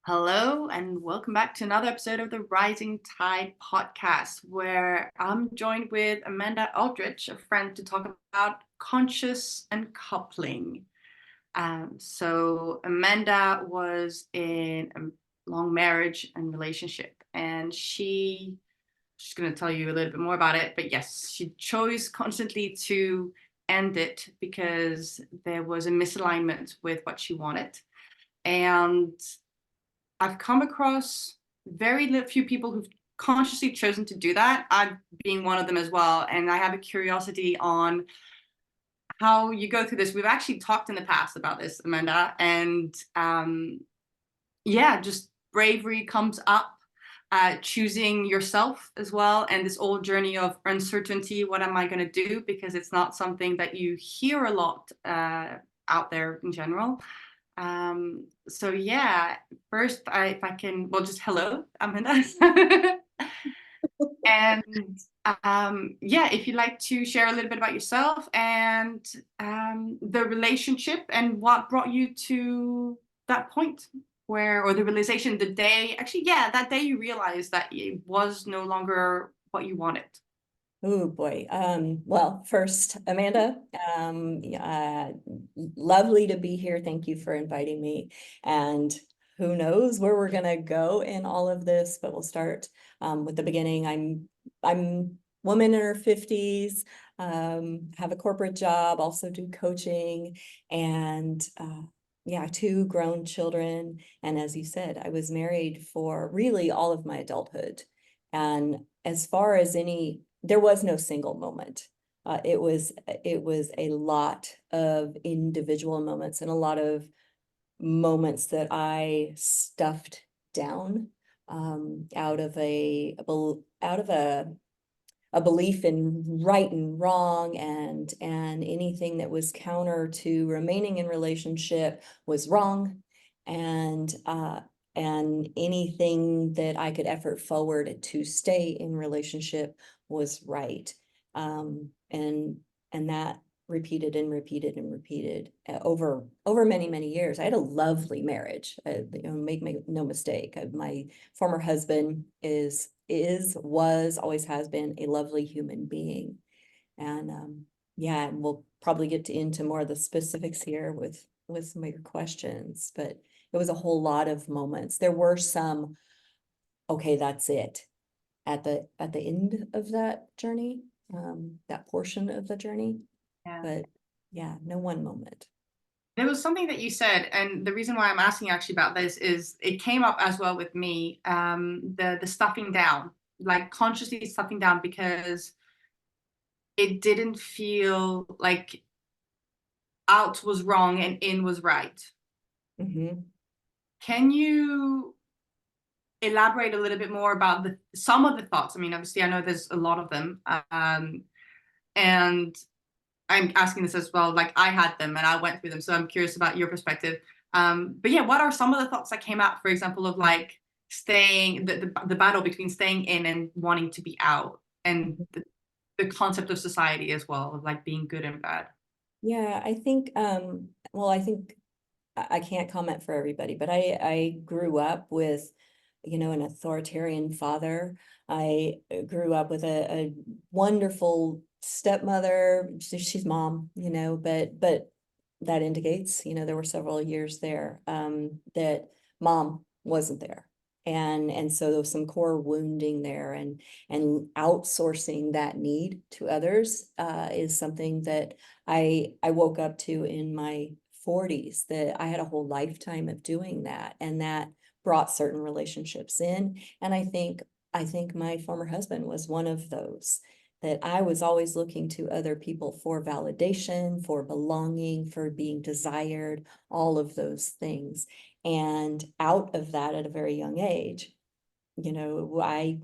Hello, and welcome back to another episode of the Rising Tide podcast, where I'm joined with Amanda Aldrich, a friend, to talk about conscious uncoupling. So Amanda was in a long marriage and relationship, and she's going to tell you a little bit more about it. But yes, she chose constantly to end it because there was a misalignment with what she wanted. And I've come across very few people who've consciously chosen to do that. I'm being one of them as well. And I have a curiosity on how you go through this. We've actually talked in the past about this, Amanda. And just bravery comes up, choosing yourself as well. And this old journey of uncertainty. What am I going to do? Because it's not something that you hear a lot out there in general. First, if I can, well, just hello, Amanda. And if you'd like to share a little bit about yourself and the relationship and what brought you to that point or the realization, that day you realized that it was no longer what you wanted. Oh boy. Well, first, Amanda, lovely to be here. Thank you for inviting me. And who knows where we're gonna go in all of this, but we'll start with the beginning. I'm woman in her 50s, have a corporate job, also do coaching, and two grown children. And as you said, I was married for really all of my adulthood. And as far as there was no single moment. It was a lot of individual moments and a lot of moments that I stuffed down out of a belief in right and wrong, and anything that was counter to remaining in relationship was wrong, and anything that I could effort forward to stay in relationship was right. And that repeated and repeated and repeated over many years. I had a lovely marriage. Make no mistake. My former husband was, always has been a lovely human being. And and we'll probably get into more of the specifics here with some of your questions, but it was a whole lot of moments. There were some, okay, that's it, at the end of that journey, that portion of the journey. Yeah. But yeah, no one moment. There was something that you said, and the reason why I'm asking actually about this is it came up as well with me, the stuffing down, like consciously stuffing down because it didn't feel like out was wrong and in was right. Mm-hmm. Can you elaborate a little bit more about some of the thoughts? I mean, obviously, I know there's a lot of them, and I'm asking this as well. Like I had them and I went through them, so I'm curious about your perspective. But yeah, what are some of the thoughts that came out, for example, of like staying the battle between staying in and wanting to be out, and the concept of society as well, of like being good and bad? Yeah, I think I think I can't comment for everybody, but I grew up with, an authoritarian father. I grew up with a wonderful stepmother. She's mom, but that indicates, there were several years there that mom wasn't there. And so there was some core wounding there, and outsourcing that need to others is something that I woke up to in my 40s, that I had a whole lifetime of doing that, and that brought certain relationships in. And I think my former husband was one of those, that I was always looking to other people for validation, for belonging, for being desired, all of those things. And out of that, at a very young age, I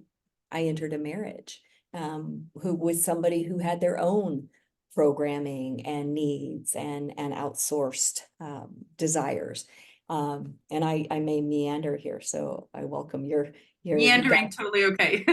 entered a marriage who was somebody who had their own programming and needs and outsourced desires. And I may meander here, so I welcome your Meandering, totally okay.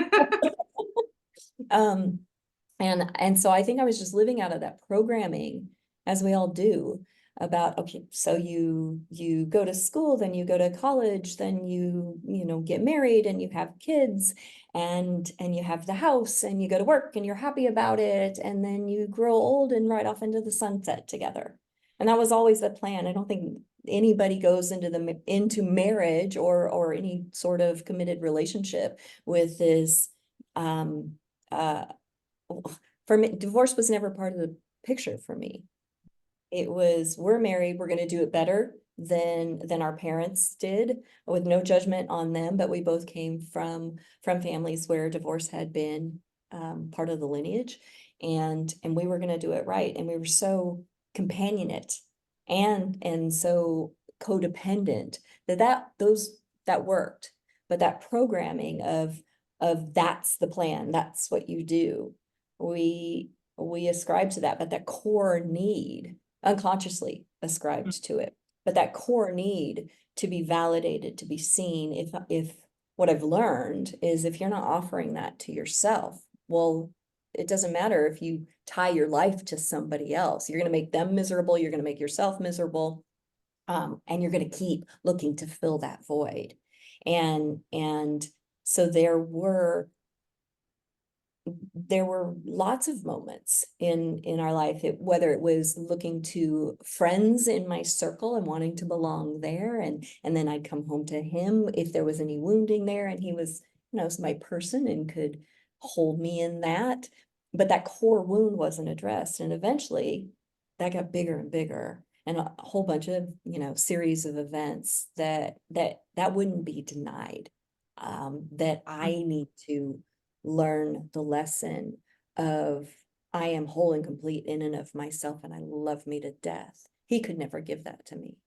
and so I think I was just living out of that programming, as we all do. about, okay, so you go to school, then you go to college, then you know, get married and you have kids, and you have the house, and you go to work and you're happy about it, and then you grow old and ride off into the sunset together. And that was always the plan. I don't think anybody goes into marriage or any sort of committed relationship with this uh for me. Divorce was never part of the picture for me. It was, we're married, we're going to do it better than our parents did, with no judgment on them, but we both came from families where divorce had been part of the lineage, and we were going to do it right, and we were so companionate and so codependent that worked. But that programming of that's the plan, that's what you do, we ascribe to that, but that core need unconsciously ascribed to it. But that core need to be validated, to be seen, if what I've learned is, if you're not offering that to yourself, well, it doesn't matter if you tie your life to somebody else. You're going to make them miserable, you're going to make yourself miserable, and you're going to keep looking to fill that void. And so there were lots of moments in our life, whether it was looking to friends in my circle and wanting to belong there, and then I'd come home to him if there was any wounding there, and he was, you know, my person and could hold me in that. But that core wound wasn't addressed, and eventually that got bigger and bigger, and a whole bunch of, you know, series of events that wouldn't be denied, that I need to learn the lesson of, I am whole and complete in and of myself, and I love me to death. He could never give that to me.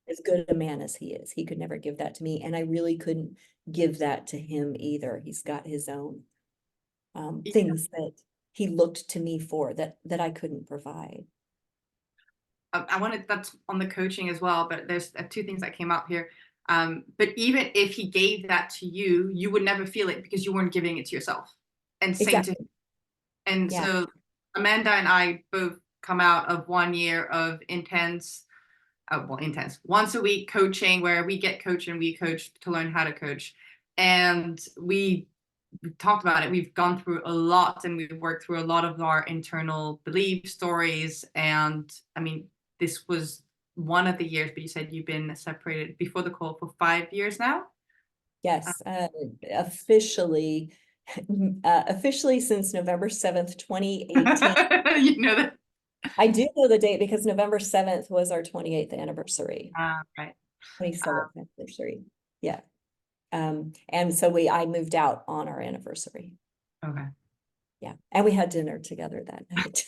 As good a man as he is, he could never give that to me, and I really couldn't give that to him either. He's got his own things that he looked to me for, that I couldn't provide. I wanted, that's on the coaching as well, but there's two things that came up here. But even if he gave that to you, you would never feel it because you weren't giving it to yourself. And same to Exactly. him. And Yeah. so Amanda and I both come out of 1 year of intense, intense, once a week coaching, where we get coached and we coach to learn how to coach. And we talked about it. We've gone through a lot, and we've worked through a lot of our internal belief stories. And I mean, this was one of the years, but you said you've been separated before the call for 5 years now. Yes. Officially, officially since November 7th, 2018. You know that. I do know the date because November 7th was our 28th anniversary. Right. 27th anniversary. Yeah. And so I moved out on our anniversary. Okay. Yeah. And we had dinner together that night.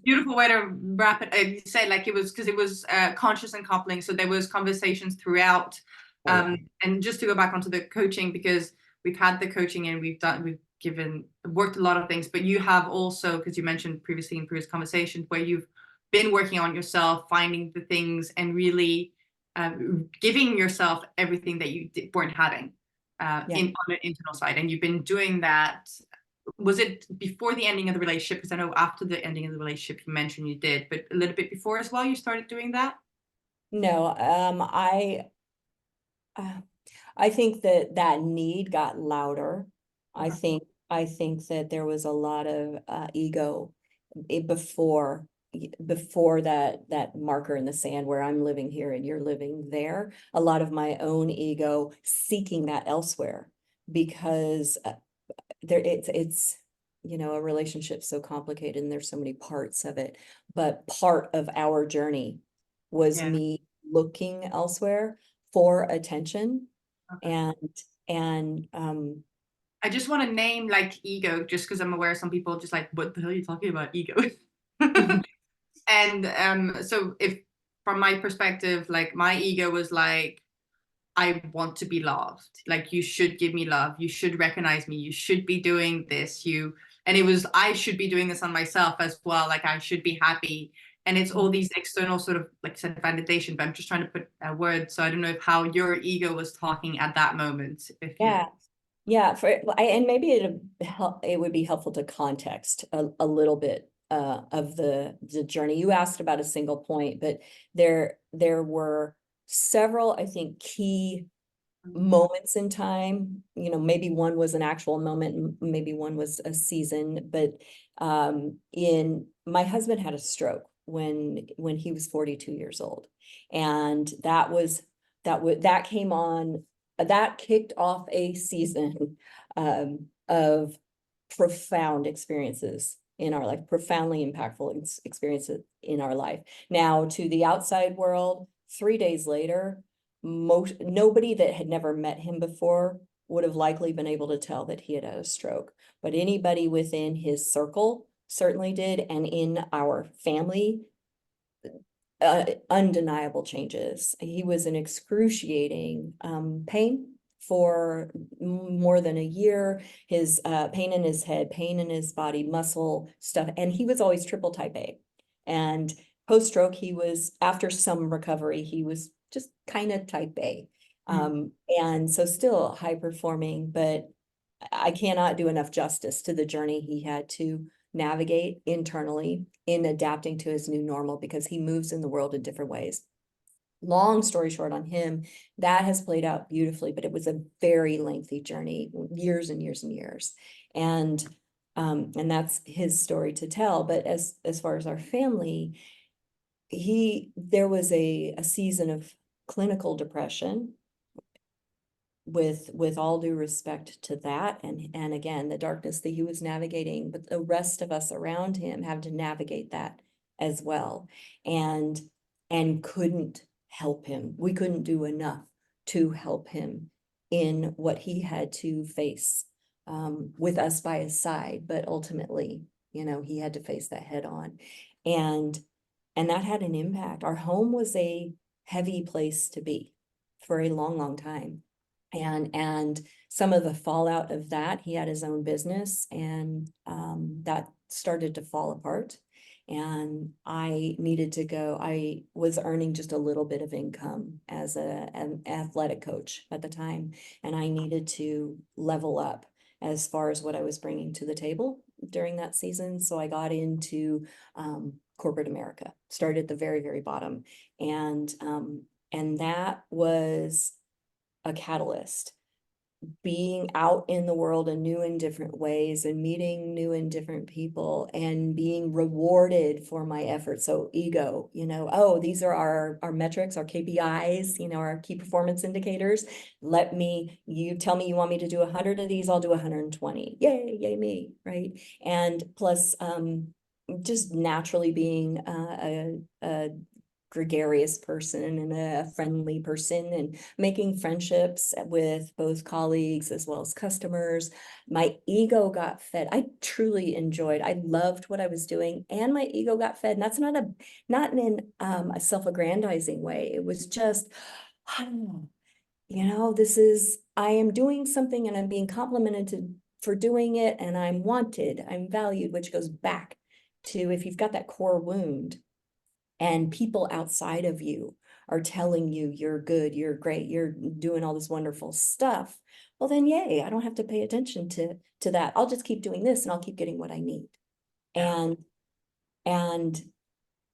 Beautiful way to wrap it. You say, like, it was because it was conscious uncoupling, so there was conversations throughout. Oh, yeah. And just to go back onto the coaching, because we've had the coaching and we've worked a lot of things, but you have also, because you mentioned previously in previous conversations, where you've been working on yourself, finding the things, and really giving yourself everything that you weren't having Yeah. on the internal side, and you've been doing that. Was it before the ending of the relationship? Because I know after the ending of the relationship, you mentioned you did, but a little bit before as well, you started doing that? No, I think that need got louder. I think that there was a lot of ego before that marker in the sand, where I'm living here and you're living there. A lot of my own ego seeking that elsewhere, because it's you know, a relationship so complicated and there's so many parts of it. But part of our journey was Yeah. me looking elsewhere for attention. Okay. And I just want to name, like, ego, just because I'm aware some people just like, what the hell are you talking about, ego? And so if from my perspective, like, my ego was like, I want to be loved. Like, you should give me love. You should recognize me. You should be doing this. And it was, I should be doing this on myself as well. Like, I should be happy. And it's all these external sort of, like I said, validation, but I'm just trying to put a word. So I don't know if how your ego was talking at that moment. If you, yeah. Yeah, and maybe it would be helpful to context a little bit of the journey. You asked about a single point, but there were several, I think, key moments in time. You know, maybe one was an actual moment, maybe one was a season, but in my husband had a stroke when he was 42 years old, and that came on, that kicked off a season of profound experiences in our life, profoundly impactful experiences in our life. Now, to the outside world, 3 days later, nobody that had never met him before would have likely been able to tell that he had had a stroke, but anybody within his circle certainly did, and in our family, undeniable changes. He was in excruciating pain for more than a year. His pain in his head, pain in his body, muscle stuff, and he was always triple type A. And post-stroke, he was, after some recovery, he was just kind of type A. And so still high performing, but I cannot do enough justice to the journey he had to navigate internally in adapting to his new normal, because he moves in the world in different ways. Long story short on him, that has played out beautifully, but it was a very lengthy journey, years and years and years. And that's his story to tell. But as far as our family, there was a season of clinical depression, with all due respect to that, and again, the darkness that he was navigating, but the rest of us around him had to navigate that as well, and couldn't help him. We couldn't do enough to help him in what he had to face, with us by his side, but ultimately, you know, he had to face that head on, and that had an impact. Our home was a heavy place to be for a long time. And some of the fallout of that, he had his own business, and that started to fall apart. And I needed to go. I was earning just a little bit of income as an athletic coach at the time, and I needed to level up as far as what I was bringing to the table during that season. So I got into corporate America, started at the very bottom, and that was a catalyst. Being out in the world in new and different ways, and meeting new and different people, and being rewarded for my efforts. So ego, you know, oh, these are our metrics, our KPIs, you know, our key performance indicators. You tell me you want me to do 100 of these, I'll do 120. Yay me, right? And plus, just naturally being a gregarious person and a friendly person, and making friendships with both colleagues as well as customers. My ego got fed. I truly enjoyed, I loved what I was doing, and my ego got fed. And that's not in a self-aggrandizing way. It was just, you know, I am doing something and I'm being complimented for doing it, and I'm wanted, I'm valued, which goes back to, if you've got that core wound, and people outside of you are telling you you're good, you're great, you're doing all this wonderful stuff, well then, yay, I don't have to pay attention to that. I'll just keep doing this and I'll keep getting what I need. And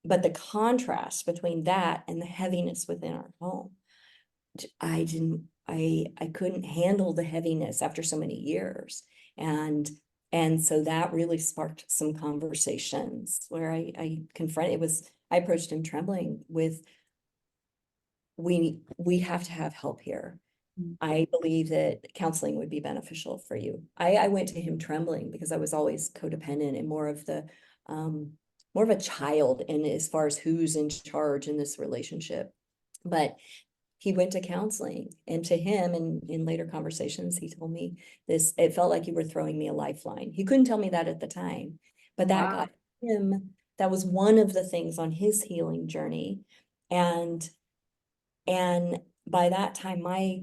but the contrast between that and the heaviness within our home, I couldn't handle the heaviness after so many years. And so that really sparked some conversations where I approached him trembling with, we have to have help here. I believe that counseling would be beneficial for you. I went to him trembling because I was always codependent and more of a child in as far as who's in charge in this relationship. But he went to counseling, and to him, in later conversations, he told me this, it felt like you were throwing me a lifeline. He couldn't tell me that at the time, but that got him, that was one of the things on his healing journey. And by that time, my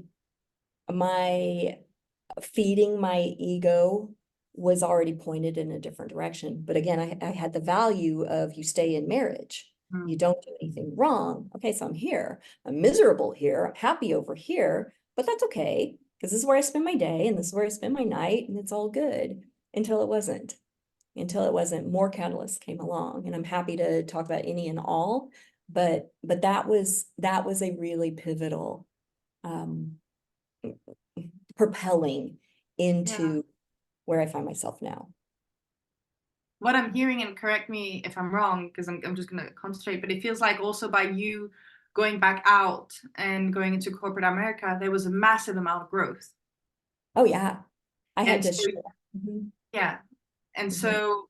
feeding my ego was already pointed in a different direction. But again, I had the value of, you stay in marriage, you don't do anything wrong. Okay, so I'm here, I'm miserable here, I'm happy over here, but that's okay, because this is where I spend my day and this is where I spend my night, and it's all good, until it wasn't. until it wasn't, more catalysts came along. And I'm happy to talk about any and all, but that was a really pivotal, propelling into where I find myself now. What I'm hearing, and correct me if I'm wrong, because I'm just going to concentrate, but it feels like also by you going back out and going into corporate America, there was a massive amount of growth. Oh yeah, I had And to so, share. yeah. And so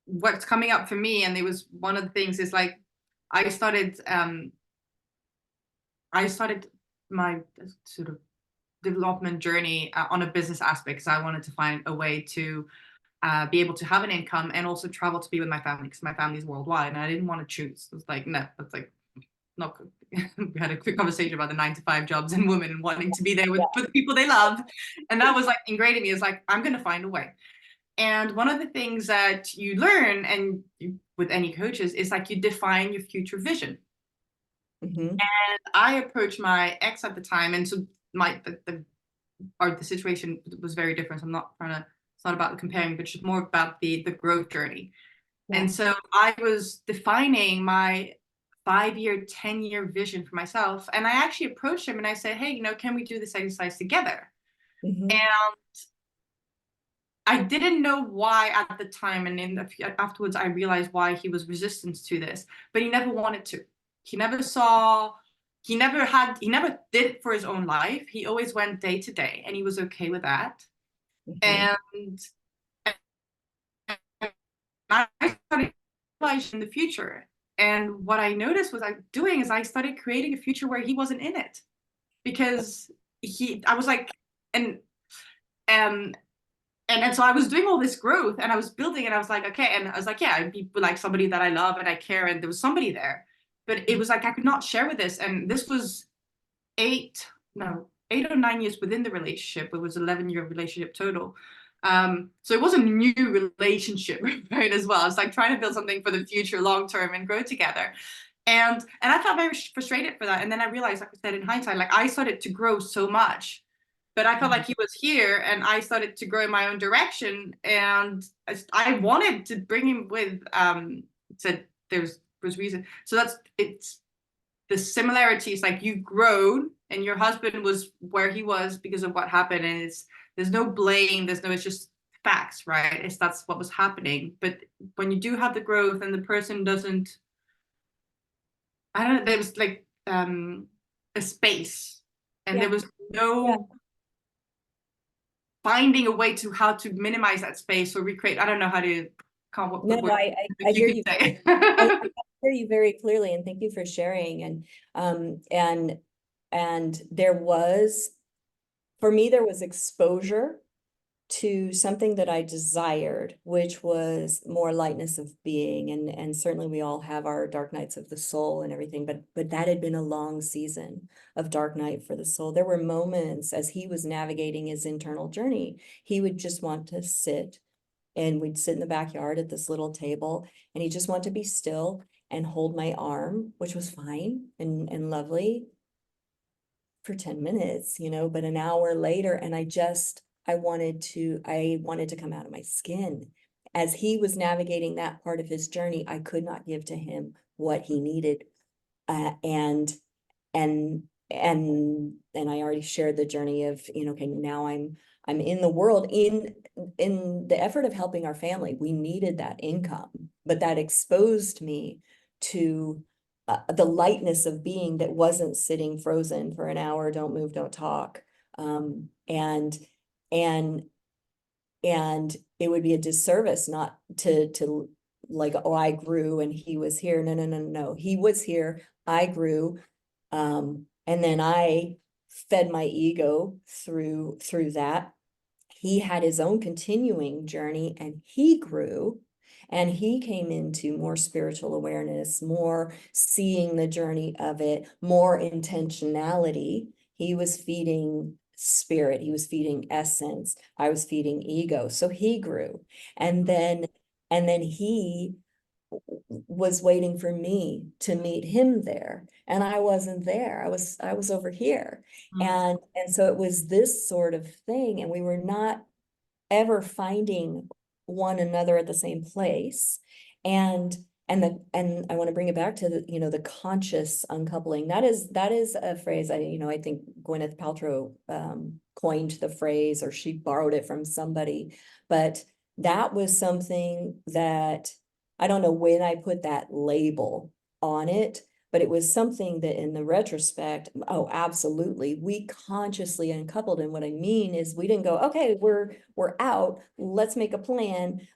what's coming up for me, and it was one of the things, is like I started my sort of development journey on a business aspect, because I wanted to find a way to be able to have an income and also travel to be with my family, because my family is worldwide and I didn't want to choose. It was like, no, that's like not good. We had a quick conversation about the 9-to-5 jobs and women and wanting to be there with the people they love. And that was like ingrained in me. It's like, I'm going to find a way. And one of the things that you learn, and with any coaches, is like you define your future vision. And I approached my ex at the time, and so the situation was very different. So I'm not trying to, it's not about comparing, but just more about the growth journey. Yeah. And so I was defining my 5-year, 10-year vision for myself. And I actually approached him and I said, hey, can we do this exercise together? And I didn't know why at the time. And afterwards, I realized why he was resistant to this, but he never wanted to. He never did it for his own life. He always went day to day and he was okay with that. And I started in the future. And what I noticed was I started creating a future where he wasn't in it, because I was like, and so I was doing all this growth and I was building, and I was like, okay. And I was like, yeah, I'd be like somebody that I love and I care. And there was somebody there, but it was like, I could not share with this. And this was 8 or 9 years within the relationship. It was 11-year relationship total. So it was a new relationship, right, as well. It's like trying to build something for the future, long term, and grow together. And I felt very frustrated for that. And then I realized, like I said, in hindsight, like I started to grow so much, but I felt like he was here, and I started to grow in my own direction. And I wanted to bring him with. Said was reason. So it's the similarities. Like you've grown, and your husband was where he was because of what happened, and there's no blame. It's just facts, right? That's what was happening. But when you do have the growth and the person doesn't, I don't know, there was like a space, and there was no finding a way to how to minimize that space or recreate. I don't know how to come up with the word. I hear you. I hear you very clearly, and thank you for sharing. And there was, for me, there was exposure to something that I desired, which was more lightness of being. And certainly we all have our dark nights of the soul and everything, but that had been a long season of dark night for the soul. There were moments as he was navigating his internal journey, he would just want to sit, and we'd sit in the backyard at this little table, and he just wanted to be still and hold my arm, which was fine and lovely for 10 minutes, but an hour later, and I wanted to come out of my skin. As he was navigating that part of his journey, I could not give to him what he needed. And I already shared the journey of, okay, now I'm in the world in the effort of helping our family. We needed that income, but that exposed me to the lightness of being that wasn't sitting frozen for an hour, don't move, don't talk. And it would be a disservice not to like, oh, I grew and he was here. No. He was here. I grew. And then I fed my ego through that. He had his own continuing journey, and he grew, and he came into more spiritual awareness, more seeing the journey of it, more intentionality. He was feeding spirit, he was feeding essence, I was feeding ego. So he grew. And then he was waiting for me to meet him there, and I wasn't there. I was over here. And so it was this sort of thing, and we were not ever finding one another at the same place. And I want to bring it back to the conscious uncoupling. That is a phrase I think Gwyneth Paltrow coined the phrase, or she borrowed it from somebody. But that was something that I don't know when I put that label on it, but it was something that in the retrospect, oh, absolutely, we consciously uncoupled. And what I mean is we didn't go, okay, we're out, let's make a plan.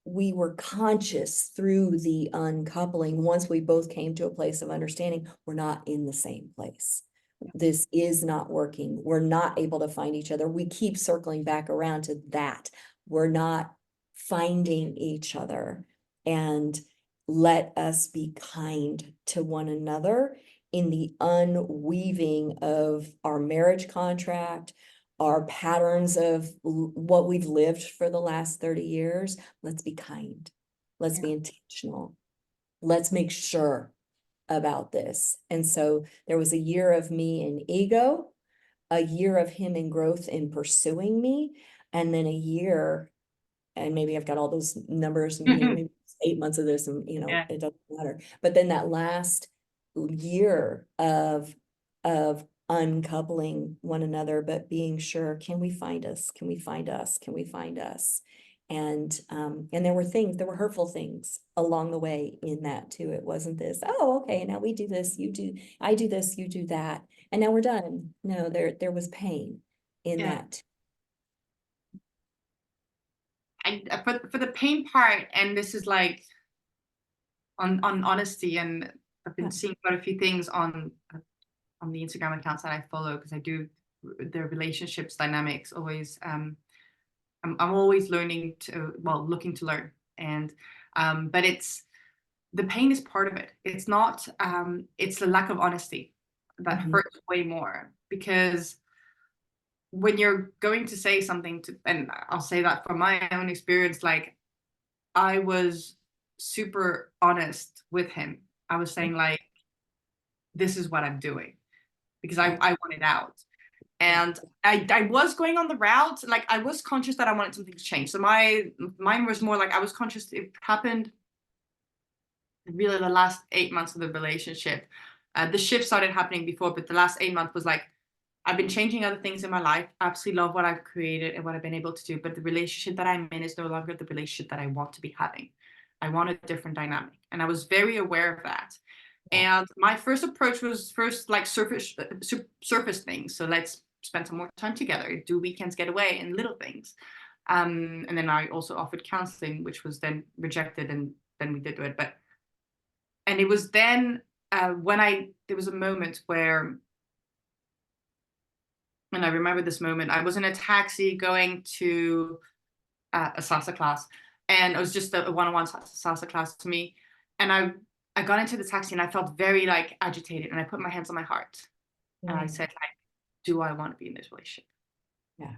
We were conscious through the uncoupling. Once we both came to a place of understanding, we're not in the same place. This is not working. We're not able to find each other. We keep circling back around to that. We're not finding each other. And let us be kind to one another in the unweaving of our marriage contract, our patterns of what we've lived for the last 30 years. Let's be kind. Let's be intentional. Let's make sure about this. And so there was a year of me in ego, a year of him in growth in pursuing me, and then a year, and maybe I've got all those numbers, maybe 8 months of this, and it doesn't matter. But then that last year of uncoupling one another, but being sure, can we find us? Can we find us? Can we find us? And there were hurtful things along the way in that too. It wasn't this, oh, okay, now we do this, I do this, you do that, and now we're done. No, there was pain in that. For the pain part, and this is like on honesty, and I've been seeing quite a few things on the Instagram accounts that I follow, because I do the relationships dynamics always. I'm always looking to learn, and but it's the pain is part of it. It's not it's the lack of honesty that hurts way more, because when you're going to say something to, and I'll say that from my own experience, like I was super honest with him. I was saying like, this is what I'm doing, because I want it out. And I was going on the route, like I was conscious that I wanted something to change. So mine was more like I was conscious it happened really the last 8 months of the relationship. The shift started happening before, but the last 8 months was like, I've been changing other things in my life. I absolutely love what I've created and what I've been able to do. But the relationship that I'm in is no longer the relationship that I want to be having. I want a different dynamic. And I was very aware of that. And my first approach was like surface things. So let's spend some more time together, do weekends get away, and little things. And then I also offered counseling, which was then rejected, and then we did do it. And it was then there was a moment where, and I remember this moment, I was in a taxi going to a salsa class, and it was just a one-on-one salsa class to me. And I got into the taxi and I felt very like agitated, and I put my hands on my heart and I said, like, do I want to be in this relationship? Yeah.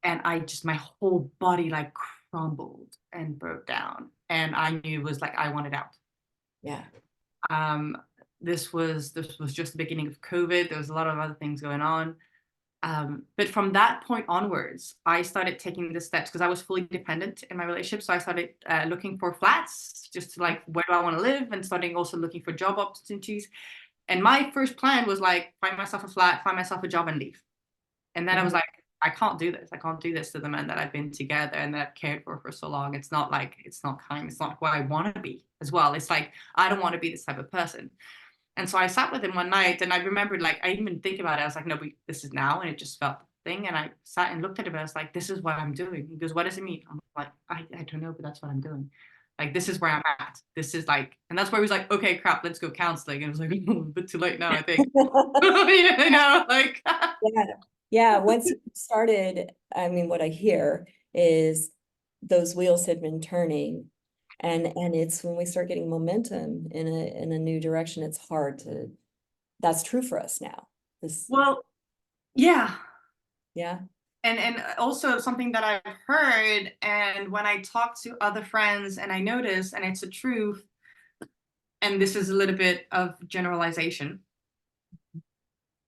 And my whole body like crumbled and broke down, and I knew it was like I wanted out. Yeah. This was just the beginning of COVID. There was a lot of other things going on. But from that point onwards, I started taking the steps, because I was fully dependent in my relationship. So I started looking for flats, just to like, where do I want to live, and starting also looking for job opportunities. And my first plan was like, find myself a flat, find myself a job, and leave. And then I was like, I can't do this. I can't do this to the men that I've been together and that I've cared for so long. It's not kind. It's not who I want to be as well. It's like, I don't want to be this type of person. And so I sat with him one night, and I remembered, like, I didn't even think about it. I was like, no, this is now. And it just felt the thing. And I sat and looked at him, and I was like, this is what I'm doing. He goes, what does it mean? I'm like, I don't know, but that's what I'm doing. Like, this is where I'm at. This is like, and that's where he was like, okay, crap, let's go counseling. And I was like, a bit too late now, I think. Like. Yeah. Once you started, I mean, what I hear is those wheels had been turning, and it's when we start getting momentum in a new direction, it's hard to. That's true for us now. Well, yeah. Yeah. And also something that I've heard, and when I talk to other friends, and I notice, and it's the truth, and this is a little bit of generalization,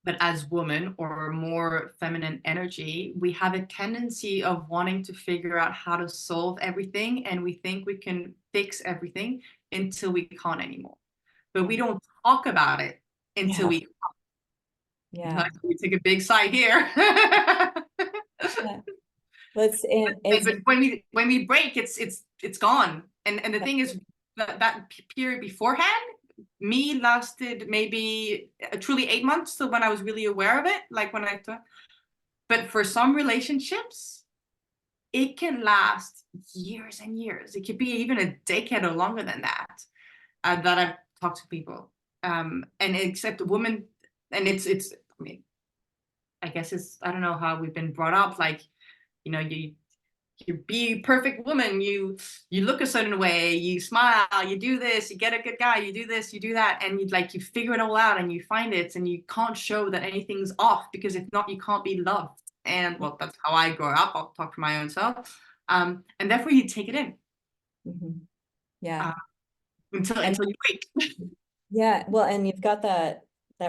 But as women or more feminine energy, we have a tendency of wanting to figure out how to solve everything. And we think we can fix everything until we can't anymore. But we don't talk about it until Yeah. we, Yeah. like, we take a big sigh here. Yeah. Well, it's But when we break, it's gone. And the thing is that period beforehand, me lasted maybe truly 8 months till when I was really aware of it. Like when I thought, but for some relationships, it can last years and years. It could be even a decade or longer than that. That I've talked to people, and except a woman, and it's. I mean, I guess it's, I don't know how we've been brought up. Like, you be a perfect woman, you look a certain way, you smile, you do this, you get a good guy, you do this, you do that, and you figure it all out and you find it, and you can't show that anything's off, because if not, you can't be loved. And well, that's how I grew up. I'll talk for my own self. And therefore you take it in, Mhm. Yeah. uh, until And you break. yeah, well, and you've got that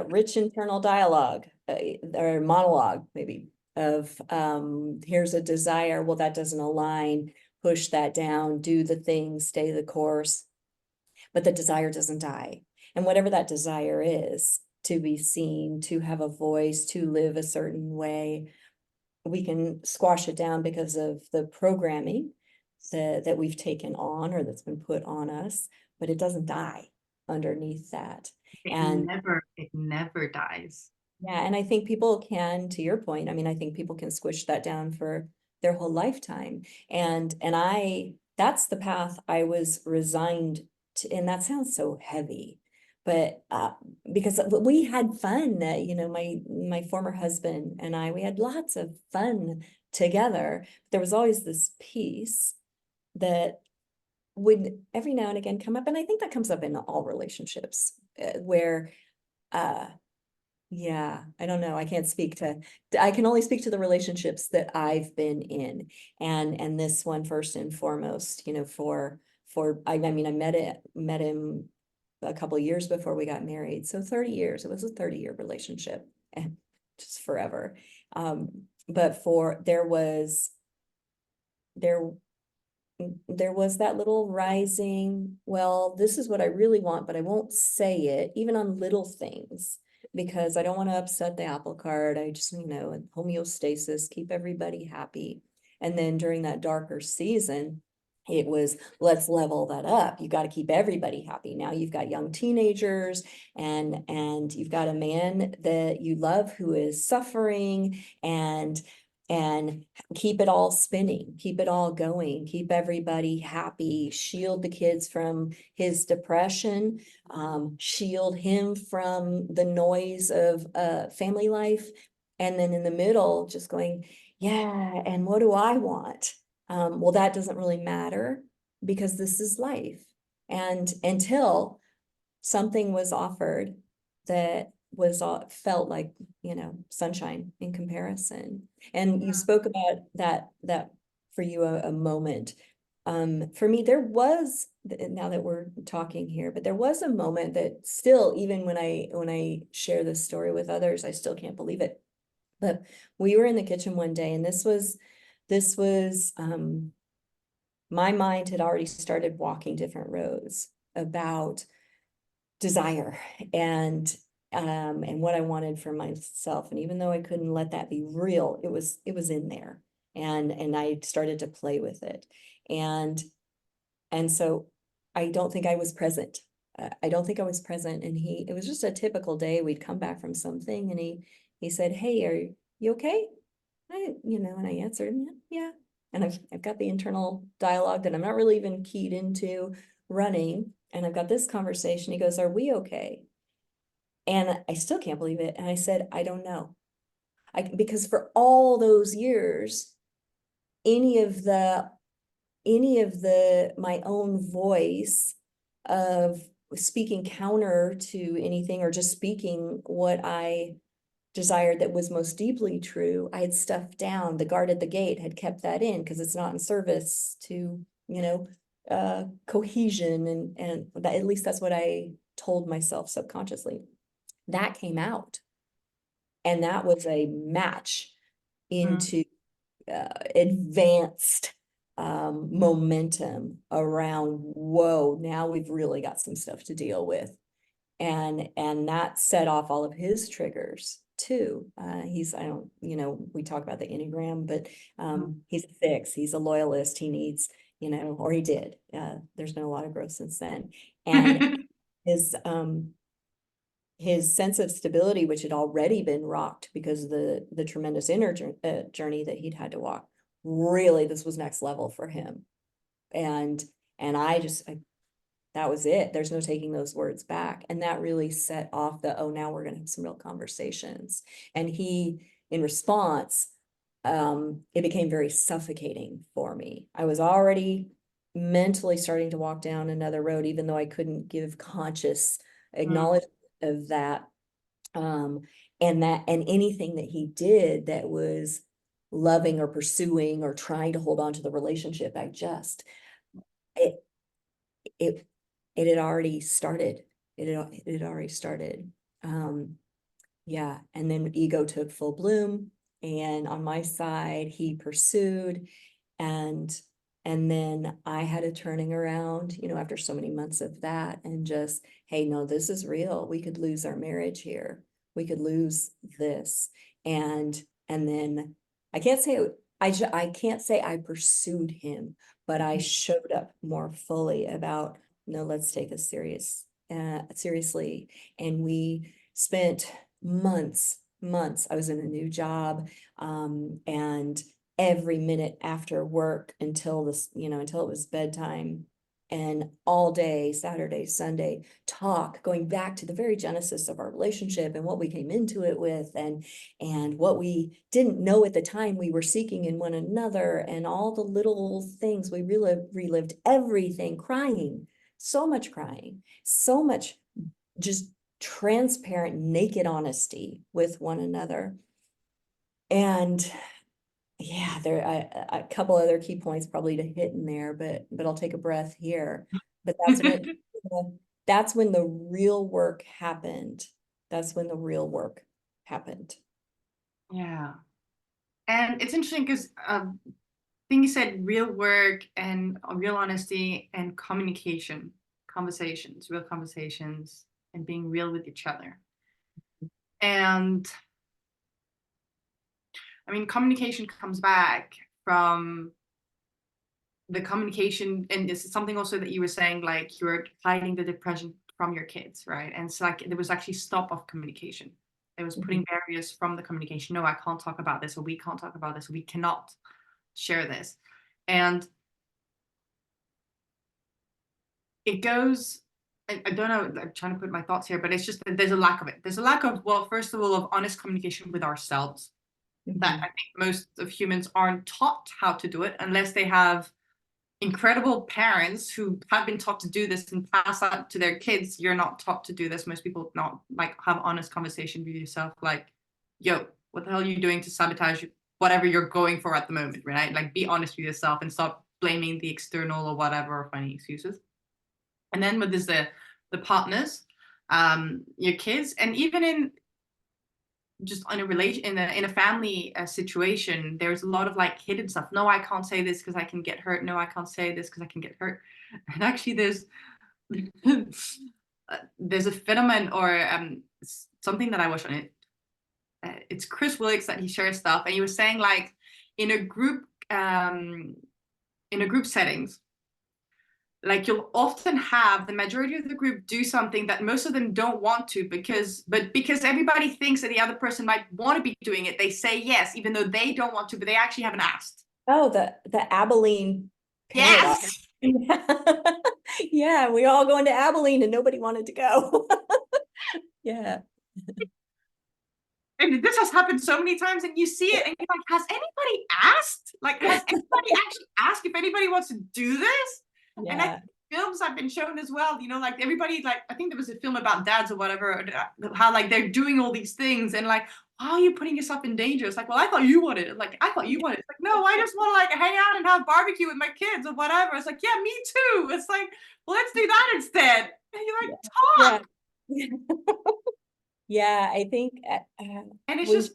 rich internal dialogue, or monologue maybe, of here's a desire, well, that doesn't align, push that down, do the thing, stay the course, but the desire doesn't die. And whatever that desire is, to be seen, to have a voice, to live a certain way, we can squash it down because of the programming that we've taken on, or that's been put on us, but it doesn't die underneath that. And It never dies. yeah, and I think people can, to your point, I mean, I think people can squish that down for their whole lifetime. And that's the path I was resigned to, and that sounds so heavy, but because we had fun, my former husband and I, we had lots of fun together. There was always this piece that would every now and again come up, and I think that comes up in all relationships, where uh yeah, I don't know. I can't speak to, I can only speak to the relationships that I've been in. And this one first and foremost, I mean, I met him a couple of years before we got married. So 30 years, it was a 30-year relationship, and just forever. But there there was that little rising, well, this is what I really want, but I won't say it, even on little things, because I don't want to upset the apple cart. I just, homeostasis, keep everybody happy. And then during that darker season, it was, let's level that up. You got to keep everybody happy. Now you've got young teenagers, and you've got a man that you love who is suffering, and keep it all spinning, keep it all going, keep everybody happy, shield the kids from his depression, shield him from the noise of family life. And then in the middle, just going, yeah, and what do I want? Well, that doesn't really matter, because this is life. And until something was offered that felt like, sunshine in comparison. And you spoke about that for you, a moment. For me, there was, now that we're talking here, but there was a moment that still, even when I share this story with others, I still can't believe it. But we were in the kitchen one day, and this was my mind had already started walking different roads about desire, and what I wanted for myself. And even though I couldn't let that be real, it was in there, and I started to play with it. And so I don't think I was present. I don't think I was present. And it was just a typical day. We'd come back from something, and he said, "Hey, are you okay?" And I answered him, "Yeah." And I've got the internal dialogue that I'm not really even keyed into running. And I've got this conversation. He goes, "Are we okay?" And I still can't believe it. And I said, "I don't know." Because for all those years, any of the my own voice of speaking counter to anything, or just speaking what I desired that was most deeply true, I had stuffed down. The guard at the gate had kept that in, because it's not in service to, cohesion, and that, at least that's what I told myself subconsciously. That came out. And that was a match into advanced momentum around, whoa, now we've really got some stuff to deal with. And that set off all of his triggers too. I don't, we talk about the Enneagram, but he's a 6, he's a loyalist, he needs, or he did. There's been a lot of growth since then. And his sense of stability, which had already been rocked because of the tremendous inner journey that he'd had to walk, really, this was next level for him. And that was it. There's no taking those words back. And that really set off oh, now we're going to have some real conversations. And he, in response, it became very suffocating for me. I was already mentally starting to walk down another road, even though I couldn't give conscious acknowledgement of that. And anything that he did that was loving or pursuing or trying to hold on to the relationship, it had already started. It had already started. Yeah. And then ego took full bloom. And on my side, he pursued. And then I had a turning around, after so many months of that, and just, hey, no, this is real. We could lose our marriage here. We could lose this. And then I can't say I pursued him, but I showed up more fully about, no, let's take this seriously. And we spent months. I was in a new job, and every minute after work until it was bedtime, and all day, Saturday, Sunday, going back to the very genesis of our relationship and what we came into it with, and what we didn't know at the time we were seeking in one another, and all the little things. We relived everything, crying, so much just transparent, naked honesty with one another. And yeah, there a couple other key points probably to hit in there, but I'll take a breath here. But that's when the real work happened. Yeah. And it's interesting because I think you said real work and real honesty and real conversations, and being real with each other. And I mean, communication comes back from the communication, and this is something also that you were saying, like you were hiding the depression from your kids, right? And it's like there was actually stop of communication. It was putting barriers from the communication. No, I can't talk about this, or we can't talk about this, or we cannot share this. And it goes, I don't know, I'm trying to put my thoughts here, but it's just that there's a lack of it. There's a lack of, well, first of all, of honest communication with ourselves. That I think most of humans aren't taught how to do it unless they have incredible parents who have been taught to do this and pass that to their kids. You're not taught to do this. Most people not like have honest conversation with yourself, like, yo, what the hell are you doing to sabotage whatever you're going for at the moment, right? Like, be honest with yourself and stop blaming the external or whatever, or finding excuses. And then with this, the partners, your kids, and even in just in a relation, in a family situation, there's a lot of like hidden stuff. No, I can't say this because I can get hurt. No, I can't say this because I can get hurt. And actually, there's a phenomenon, or something that I watch on it. It's Chris Willicks that he shares stuff, and he was saying, like, in a group settings, like, you'll often have the majority of the group do something that most of them don't want to, because everybody thinks that the other person might want to be doing it, they say yes, even though they don't want to, but they actually haven't asked. Oh, the Abilene paradox. Yes. Yeah, we all going to Abilene and nobody wanted to go. Yeah. And this has happened so many times, and you see it and you're like, has anybody asked? Like, has anybody actually asked if anybody wants to do this? Yeah. And I think films have been shown as well, like everybody, like, I think there was a film about dads or whatever, how like they're doing all these things, and like, why are you putting yourself in danger? It's like, well, I thought you wanted it. Like, I thought you wanted it. It's like, no, I just want to like hang out and have barbecue with my kids or whatever. It's like, yeah, me too. It's like, well, let's do that instead. And you're like, talk. Yeah. Yeah, I think And it's we just,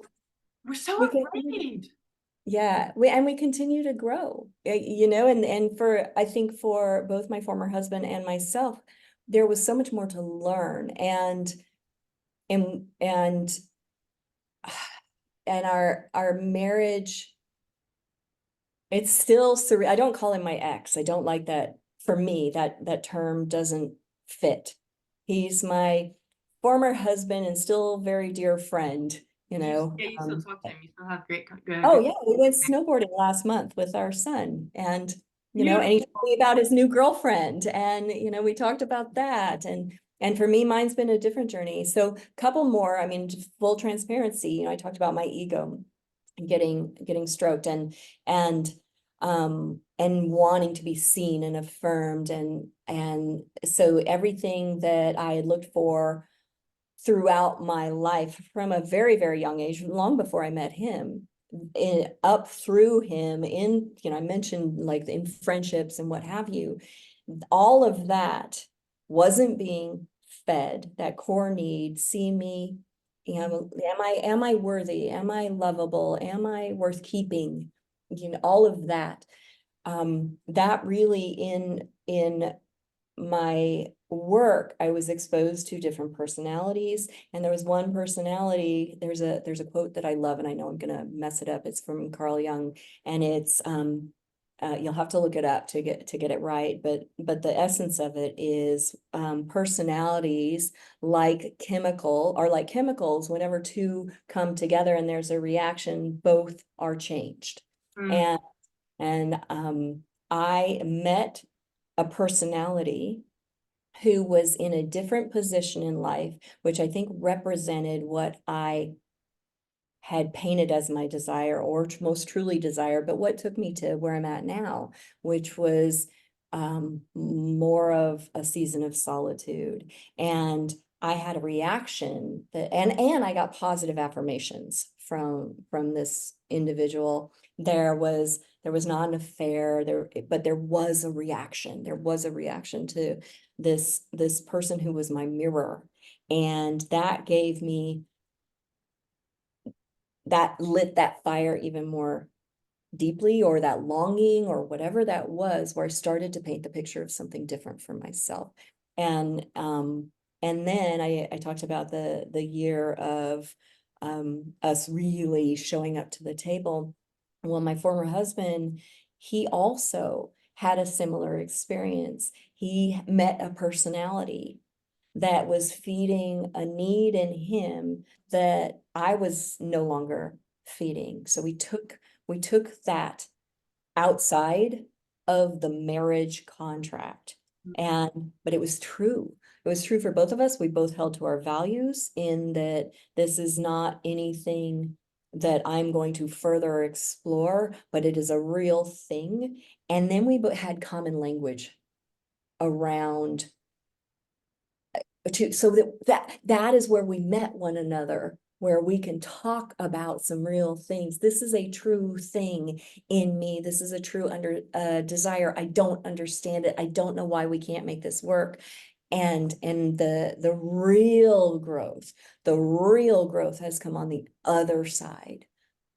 we're so we continue, afraid. yeah, we continue to grow, you know, and for, I think for both my former husband and myself, there was so much more to learn, and and and our marriage, it's still surreal. I don't call him my ex. I don't like that. For me, that term doesn't fit. He's my former husband and still very dear friend, you know. Yeah, you still talk to him. You still have great, good, Oh good. yeah, we went snowboarding last month with our son, and you know, and he told Beautiful. me about his new girlfriend, and you know, we talked about that, and for me, mine's been a different journey. So, couple more. I mean, just full transparency. You know, I talked about my ego getting stroked, and and wanting to be seen and affirmed, and so everything that I had looked for throughout my life from a very, very young age, long before I met him, up through him in, you know, I mentioned like in friendships and what have you, all of that wasn't being fed. That core need, see me, am I worthy? Am I lovable? Am I worth keeping? You know, all of that. That really in my work, I was exposed to different personalities, and there was one personality. There's a quote that I love, and I know I'm gonna mess it up. It's from Carl Jung, and it's you'll have to look it up to get it right, but the essence of it is personalities like chemical are like chemicals. Whenever two come together and there's a reaction, both are changed. Mm, And I met a personality who was in a different position in life, which I think represented what I had painted as my desire, or most truly desire, but what took me to where I'm at now, which was more of a season of solitude. And I had a reaction that, and I got positive affirmations from this individual. There was not an affair there, but there was a reaction. There was a reaction to this person who was my mirror. And that gave me, that lit that fire even more deeply, or that longing, or whatever that was, where I started to paint the picture of something different for myself. And then I talked about the year of us really showing up to the table. Well, my former husband, he also had a similar experience. He met a personality that was feeding a need in him that I was no longer feeding. So we took that outside of the marriage contract. And but it was true. It was true for both of us. We both held to our values, in that this is not anything that I'm going to further explore, but it is a real thing. And then we had common language around so that is where we met one another, where we can talk about some real things. This is a true thing in me. This is a true desire. I don't understand it. I don't know why we can't make this work. And the real growth has come on the other side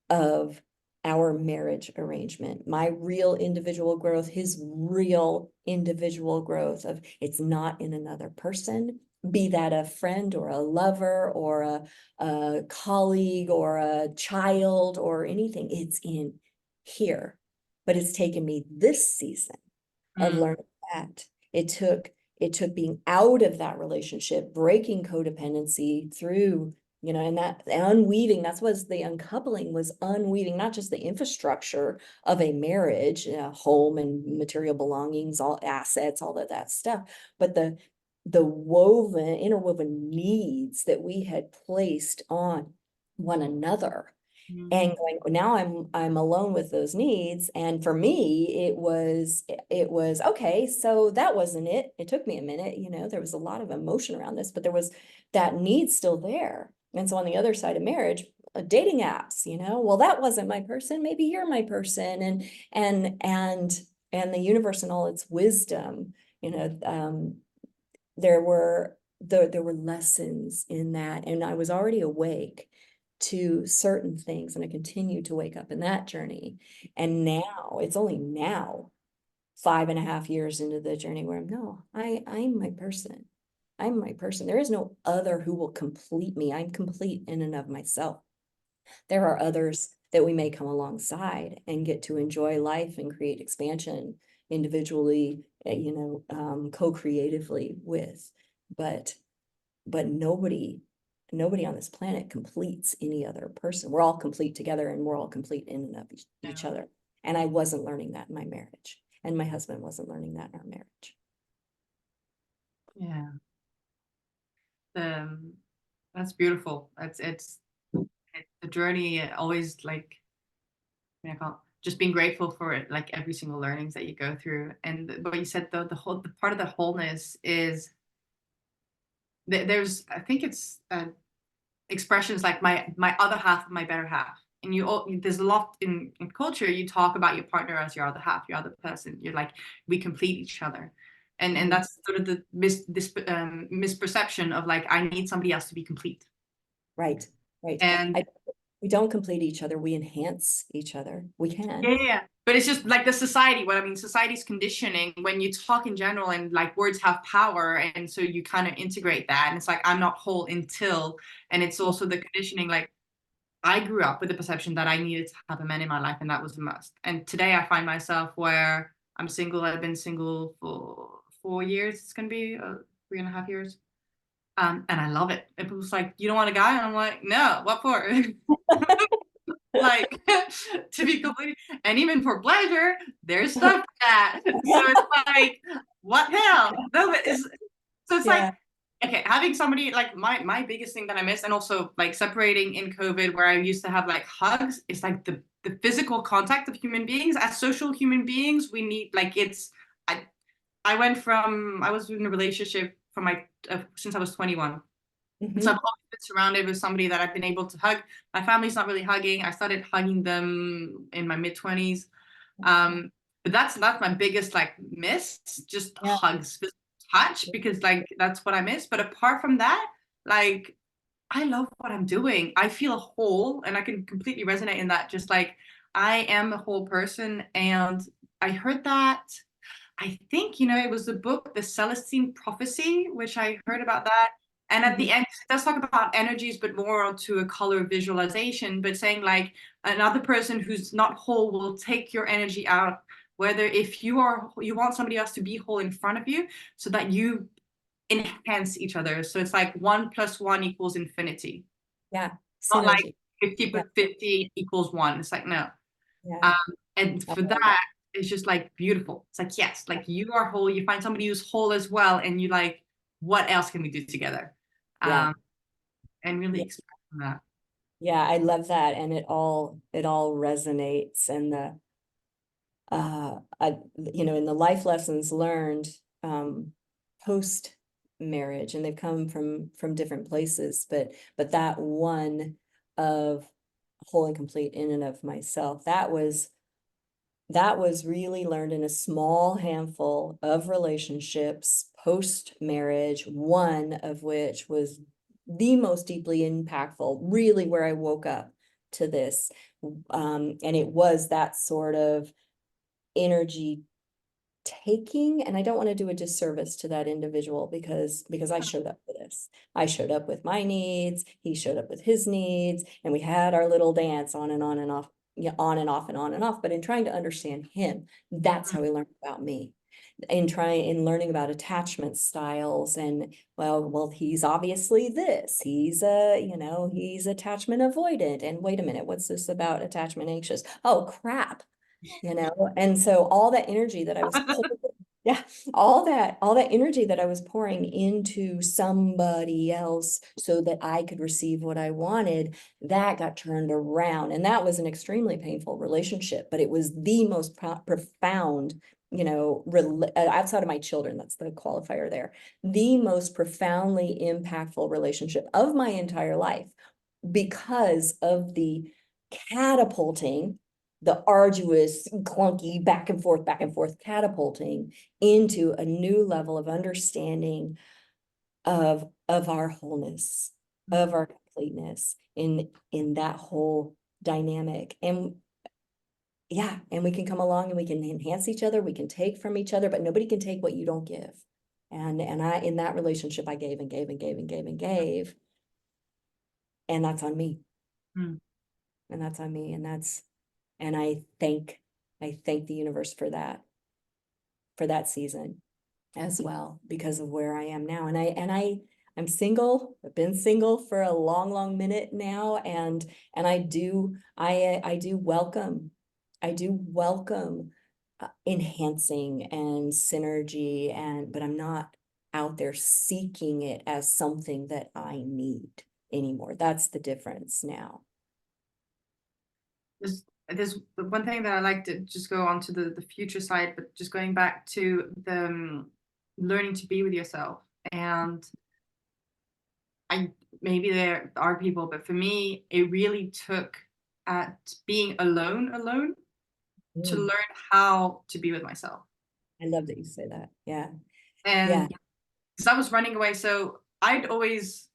of our marriage arrangement. My real individual growth, his real individual growth, of it's not in another person, be that a friend or a lover or a colleague or a child or anything, it's in here. But it's taken me this season of mm, learning that. It took being out of that relationship, breaking codependency through, you know, and that unweaving, that's what the uncoupling was, unweaving not just the infrastructure of a marriage, home and material belongings, all assets, all of that stuff, but the interwoven needs that we had placed on one another, mm, and going, now I'm alone with those needs. And for me, it was okay, so that wasn't it. It took me a minute, you know, there was a lot of emotion around this, but there was that need still there. And so on the other side of marriage, dating apps, you know, well, that wasn't my person, maybe you're my person. And the universe in all its wisdom, you know, there were there were lessons in that, and I was already awake to certain things, and I continued to wake up in that journey. And now, it's only now, 5.5 years into the journey, where I'm my person. I'm my person. There is no other who will complete me. I'm complete in and of myself. There are others that we may come alongside and get to enjoy life and create expansion individually, co-creatively with, but nobody on this planet completes any other person. We're all complete together, and we're all complete in and of each other. And I wasn't learning that in my marriage, and my husband wasn't learning that in our marriage. Yeah. That's beautiful. It's the journey, always like, I can't, just being grateful for it, like every single learnings that you go through. And what you said, the part of the wholeness is there's, I think it's expressions like my other half, my better half. And there's a lot in culture, you talk about your partner as your other half, your other person. You're like, we complete each other. And that's sort of the misperception of like, I need somebody else to be complete. Right. And we don't complete each other. We enhance each other. We can. yeah. But it's just like the society, society's conditioning when you talk in general, and like words have power. And so you kind of integrate that. And it's like, I'm not whole until, and it's also the conditioning. Like, I grew up with the perception that I needed to have a man in my life, and that was a must. And today I find myself where I'm single. I've been single for 4 years. It's going to be 3.5 years. And I love it. And people's like, you don't want a guy? And I'm like, no, what for? Like, to be completely, and even for pleasure, there's stuff for that. So it's like, what hell? No, but so it's like, okay, having somebody like my biggest thing that I miss, and also like separating in COVID, where I used to have like hugs, is like the physical contact of human beings. As social human beings, we need, like, it's, I was in a relationship from since I was 21. So I've always been surrounded with somebody that I've been able to hug. My family's not really hugging. I started hugging them in my mid-20s. But that's my biggest like miss, just hugs, physical touch, because like that's what I miss. But apart from that, like, I love what I'm doing. I feel whole, and I can completely resonate in that. Just like, I am a whole person. And I heard that, I think, it was the book, The Celestine Prophecy, which I heard about that. And at the end, it does talk about energies, but more onto a color visualization, but saying like, another person who's not whole will take your energy out, whether if you want somebody else to be whole in front of you, so that you enhance each other. So it's like 1 + 1 = infinity. Yeah. Not like Synergy. 50 + 50 = 1. It's like, no. Yeah. And for that, it's just like beautiful. It's like, yes, like you are whole. You find somebody who's whole as well, and you like, what else can we do together? Yeah. And really express that. Yeah, I love that. And it all resonates. And in the life lessons learned post marriage, and they've come from different places, but that one of whole and complete in and of myself, that was really learned in a small handful of relationships post marriage, one of which was the most deeply impactful, really where I woke up to this. And it was that sort of energy taking, and I don't want to do a disservice to that individual, because I showed up for this. I showed up with my needs, he showed up with his needs, and we had our little dance on and on and off, on and off and on and off. But in trying to understand him, that's how he learned about me. In learning about attachment styles, and well, he's obviously this. He's he's attachment avoidant. And wait a minute, what's this about attachment anxious? Oh crap. And so all that energy that I was all that energy that I was pouring into somebody else so that I could receive what I wanted, that got turned around. And that was an extremely painful relationship, but it was the most profound, outside of my children, that's the qualifier there, the most profoundly impactful relationship of my entire life, because of the catapulting, the arduous, clunky back and forth catapulting into a new level of understanding of our wholeness, of our completeness in that whole dynamic. And yeah, and we can come along and we can enhance each other, we can take from each other, but nobody can take what you don't give. And I, in that relationship, I gave and gave and gave and gave and gave. And that's on me. Mm. And that's on me. And I thank the universe for that season as well, because of where I am now. I'm single. I've been single for a long, long minute now. And I do welcome enhancing and synergy, but I'm not out there seeking it as something that I need anymore. That's the difference now. There's one thing that I like to just go on to the future side, but just going back to the learning to be with yourself. And maybe there are people, but for me, it really took at being alone to learn how to be with myself. I love that you say that. Yeah. And because I was running away, so I'd always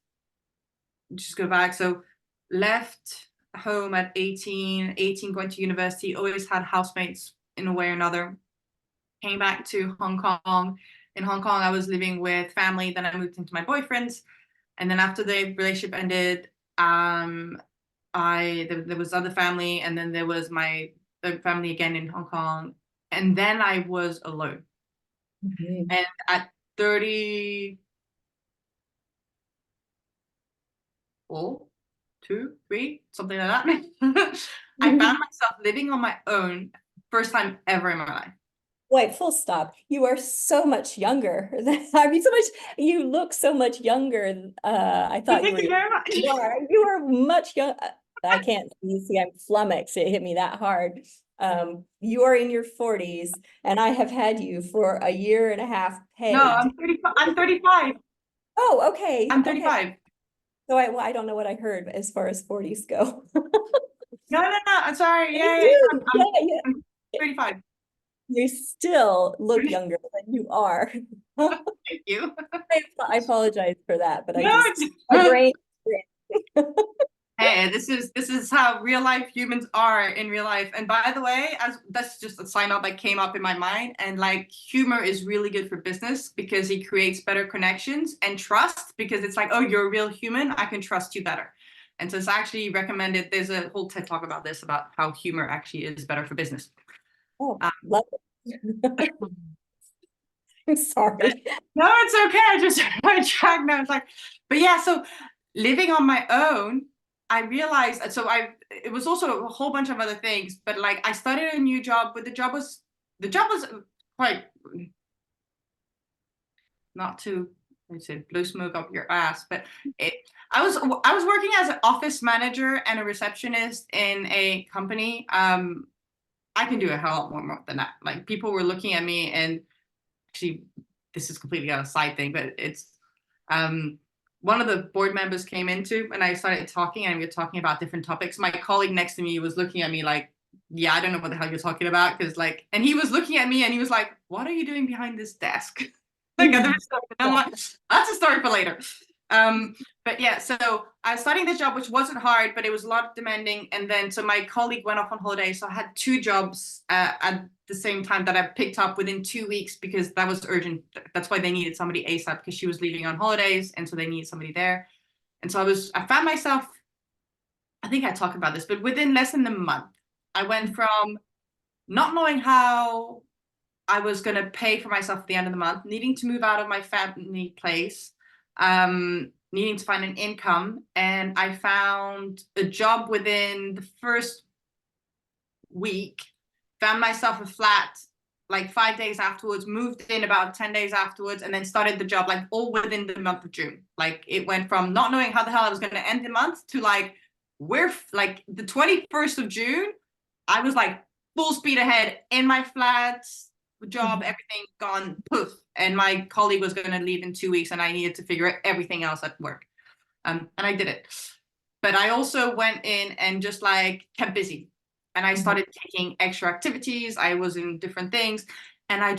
just go back. So left home at 18 going to university, always had housemates in a way or another. Came back to Hong Kong. In Hong Kong, I was living with family. Then I moved into my boyfriend's. And then after the relationship ended, there was other family, and then there was my family again in Hong Kong. And then I was alone. Mm-hmm. And at 34, 2, 3, something like that, I found myself living on my own, first time ever in my life. Wait, full stop. You are so much younger. I mean, you look so much younger. I thought Thank you very much. You are much young. I can't see, I'm flummoxed. It hit me that hard. You are in your 40s, and I have had you for a year and a half pegged. No, I'm 35. I'm 35. Oh, okay. I'm 35. Okay. So I don't know what I heard as far as 40s go. No, I'm sorry. Yeah. I'm 35. You still look younger than you are. Thank you. I apologize for that, but No, my brain. Hey, this is how real life humans are in real life. And by the way, that's just a sign up that came up in my mind. And like, humor is really good for business because it creates better connections and trust, because it's like, oh, you're a real human, I can trust you better. And so it's actually recommended. There's a whole TED talk about this, about how humor actually is better for business. Oh, love it. I'm sorry. No, it's okay. I track notes, like, but yeah. So living on my own, I realized. So it was also a whole bunch of other things, but like I started a new job. But the job was quite, not to, I say, blow smoke up your ass, but I was working as an office manager and a receptionist in a company. I can do a hell of more than that. Like, people were looking at me, and actually, this is completely a side thing, but it's one of the board members came into, and I started talking, and we were talking about different topics. My colleague next to me was looking at me like, yeah, I don't know what the hell you're talking about, because like, and he was looking at me and he was like, what are you doing behind this desk? Like, other stuff. And I'm like, that's a story for later. But yeah, so I was starting this job, which wasn't hard, but it was a lot demanding. And then, so my colleague went off on holiday. So I had 2 jobs at the same time that I picked up within 2 weeks, because that was urgent. That's why they needed somebody ASAP, because she was leaving on holidays. And so they needed somebody there. And so I found myself, I think I talked about this, but within less than a month, I went from not knowing how I was going to pay for myself at the end of the month, needing to move out of my family place, needing to find an income. And I found a job within the first week, found myself a flat like 5 days afterwards, moved in about 10 days afterwards, and then started the job like all within the month of June. Like, it went from not knowing how the hell I was going to end the month to like, we're like the 21st of June, I was like full speed ahead in my flat, job, everything gone, poof. And my colleague was going to leave in 2 weeks, and I needed to figure out everything else at work. And I did it. But I also went in and just like kept busy. And I started taking extra activities. I was in different things. And I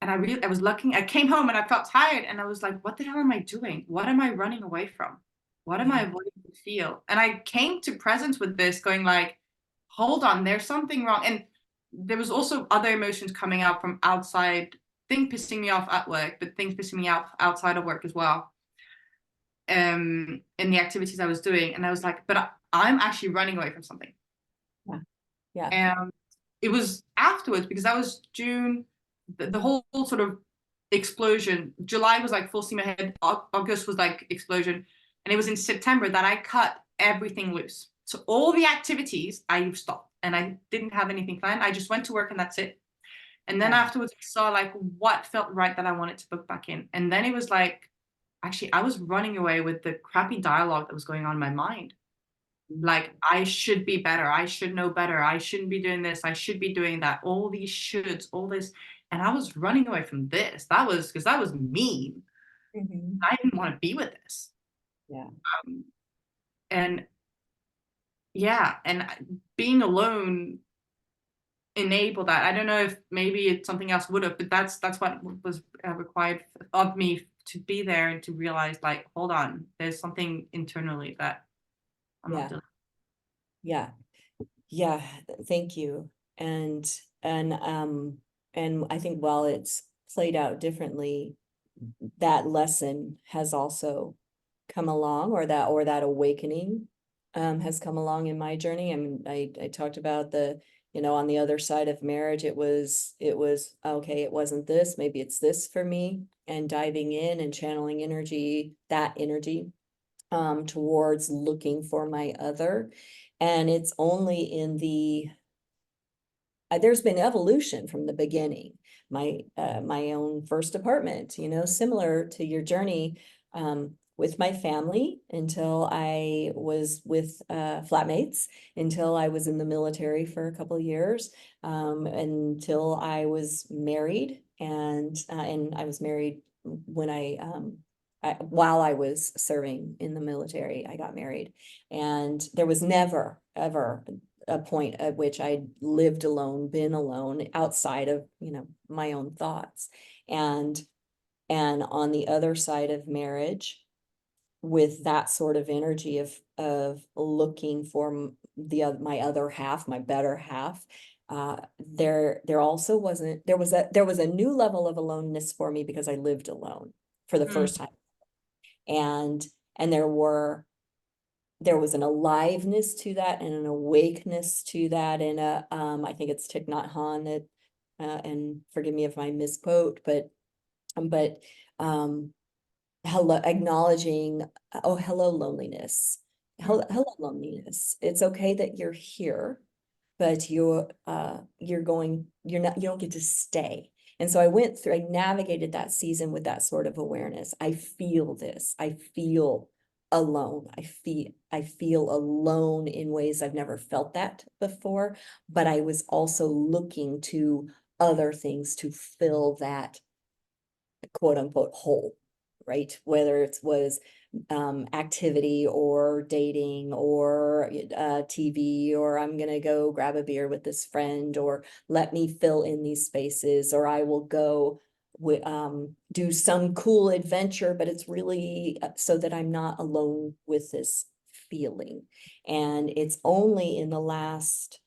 And I was looking, I came home and I felt tired and I was like, what the hell am I doing? What am I running away from? What am I Yeah. avoiding to feel? And I came to presence with this going like, hold on, there's something wrong. And there was also other emotions coming out from outside, things pissing me off at work, but things pissing me off outside of work as well. In the activities I was doing. And I was like, but I'm actually running away from something. Yeah. Yeah. And it was afterwards because that was June, the whole sort of explosion. July was like full steam ahead. August was like explosion. And it was in September that I cut everything loose. So all the activities I stopped and I didn't have anything planned. I just went to work and that's it. And then Yeah. afterwards I saw like what felt right that I wanted to book back in. And then it was like, actually, I was running away with the crappy dialogue that was going on in my mind. Like, I should be better. I should know better. I shouldn't be doing this. I should be doing that. All these shoulds, all this. And I was running away from this. That was because that was mean. Mhm. I didn't want to be with this. Yeah. Um, and yeah, and being alone enabled that. I don't know if maybe it's something else would have, but that's what was required of me to be there and to realize, like, hold on, there's something internally that I'm not Yeah. doing. Yeah. Yeah. Thank you. And and um and I think while it's played out differently, that lesson has also come along, or that awakening has come along in my journey. I mean, I talked about the, on the other side of marriage, it was okay, it wasn't this, maybe it's this for me, and diving in and channeling that energy towards looking for my other. And it's only in there's been evolution from the beginning. My own first apartment, similar to your journey, with my family until I was with flatmates, until I was in the military for a couple of years, until I was married, and I was married when while I was serving in the military. I got married, and there was never ever a point at which I lived alone, been alone outside of, my own thoughts. And on the other side of marriage, with that sort of energy of looking for my other half, my better half, there also wasn't, there was a new level of aloneness for me because I lived alone for the Mm, first time. And and there was an aliveness to that and an awakeness to that. And I think it's Thich Nhat Hanh that, and forgive me if I misquote, but um, hello, acknowledging, oh, hello, loneliness. mm, Hello, loneliness. It's okay that you're here, but you don't get to stay. And so I navigated that season with that sort of awareness. I feel this. I feel alone. I feel alone in ways I've never felt that before, but I was also looking to other things to fill that quote unquote hole, right? Whether it was activity or dating or TV, or I'm going to go grab a beer with this friend, or let me fill in these spaces, or I will go do some cool adventure, but it's really so that I'm not alone with this feeling. And it's only in the last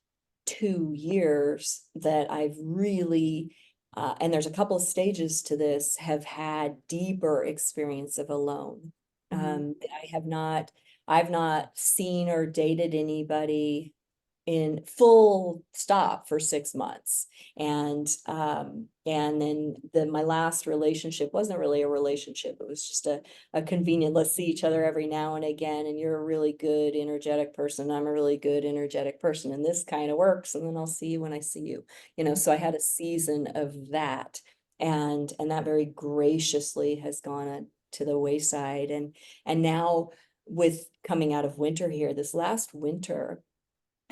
2 years that I've really, and there's a couple of stages to this, have had deeper experience of alone. mhm. I've not seen or dated anybody in full stop for 6 months. And then my last relationship wasn't really a relationship. It was just a convenient, let's see each other every now and again. And you're a really good energetic person. I'm a really good energetic person. And this kind of works. And then I'll see you when I see you. So I had a season of that. And that very graciously has gone to the wayside. And now, with coming out of winter here, this last winter,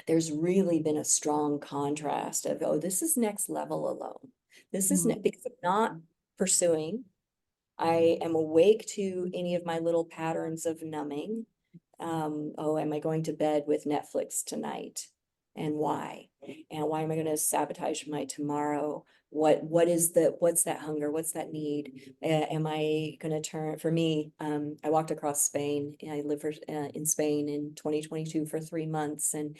there's really been a strong contrast of, oh, this is next level alone. This is Mm, because I'm not pursuing. I am awake to any of my little patterns of numbing. Oh, am I going to bed with Netflix tonight? and why? And why am I going to sabotage my tomorrow? What's that hunger? What's that need? Am I going to turn, for me, I walked across Spain. I lived in Spain in 2022 for 3 months, and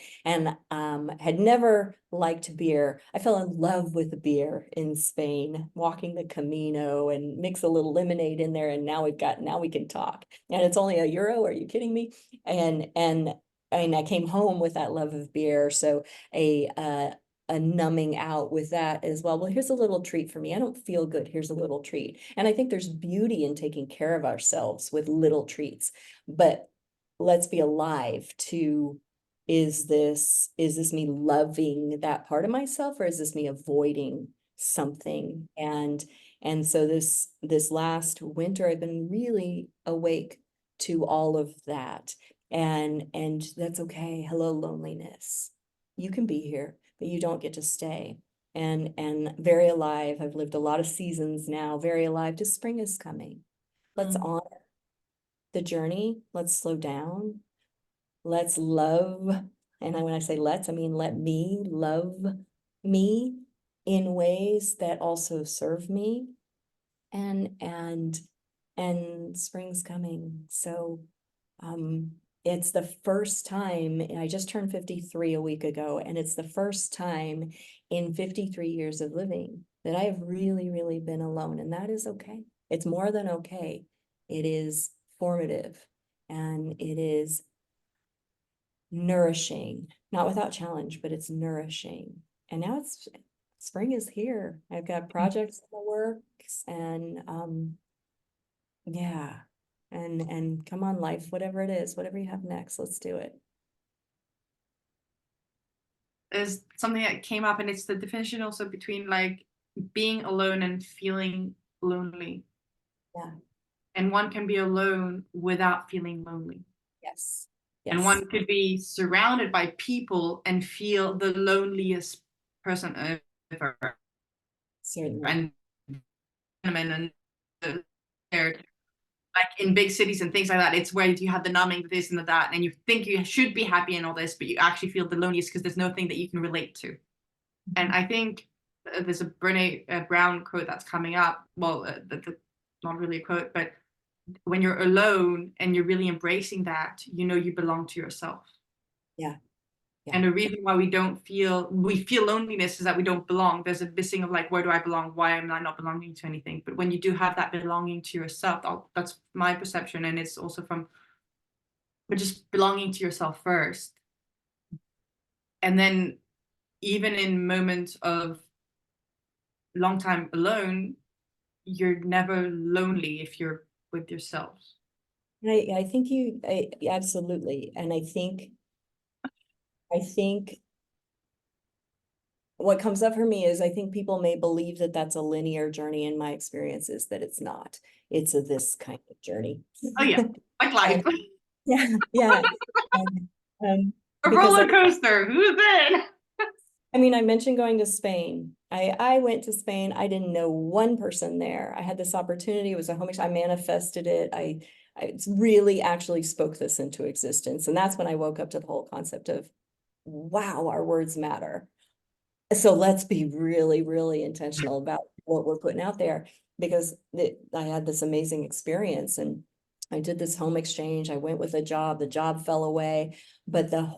had never liked beer. I fell in love with beer in Spain, walking the Camino, and mix a little lemonade in there, and now we can talk. And it's only €1. Are you kidding me? And I came home with that love of beer. So a numbing out with that as well. Well, here's a little treat for me. I don't feel good. Here's a little treat. And I think there's beauty in taking care of ourselves with little treats. But let's be alive to, is this me loving that part of myself, or is this me avoiding something? And so this last winter, I've been really awake to all of that. And that's okay. Hello, loneliness. You can be here, but you don't get to stay. And very alive. I've lived a lot of seasons now, very alive to spring is coming. Let's honor the journey. Let's slow down. Let's love. And when I say let's, I mean, let me love me in ways that also serve me. And spring's coming. So, it's the first time, I just turned 53 a week ago, and it's the first time in 53 years of living that I have really, really been alone. And that is okay. It's more than okay. It is formative, and it is nourishing, not without challenge, but it's nourishing. And now spring is here. I've got projects in the works, and yeah. And come on, life, whatever it is, whatever you have next, let's do it. There's something that came up, and it's the definition also between like being alone and feeling lonely. Yeah. And one can be alone without feeling lonely. Yes. And Yes. one could be surrounded by people and feel the loneliest person ever. Certainly. And they're like in big cities and things like that, it's where you have the numbing, this and the that, and you think you should be happy and all this, but you actually feel the loneliest because there's nothing that you can relate to. And I think there's a Brene Brown quote that's coming up. Well, that's not really a quote, but when you're alone and you're really embracing that, you know you belong to yourself. Yeah. Yeah. And the reason why we feel loneliness is that we don't belong. There's a missing of like, where do I belong? Why am I not belonging to anything? But when you do have that belonging to yourself, that's my perception, and it's also from just belonging to yourself first. And then even in moments of long time alone, you're never lonely if you're with yourself. I think absolutely. And I think what comes up for me is I think people may believe that that's a linear journey. In my experience is that it's not. It's this kind of journey. Oh yeah, like life. Yeah, yeah. A Because roller coaster. Who's in? I mean, I mentioned going to Spain. I went to Spain. I didn't know one person there. I had this opportunity. It was a home. I manifested it. I really actually spoke this into existence. And that's when I woke up to the whole concept of, wow, our words matter. So let's be really, really intentional about what we're putting out there, because I had this amazing experience, and I did this home exchange. I went with a job. The job fell away, but that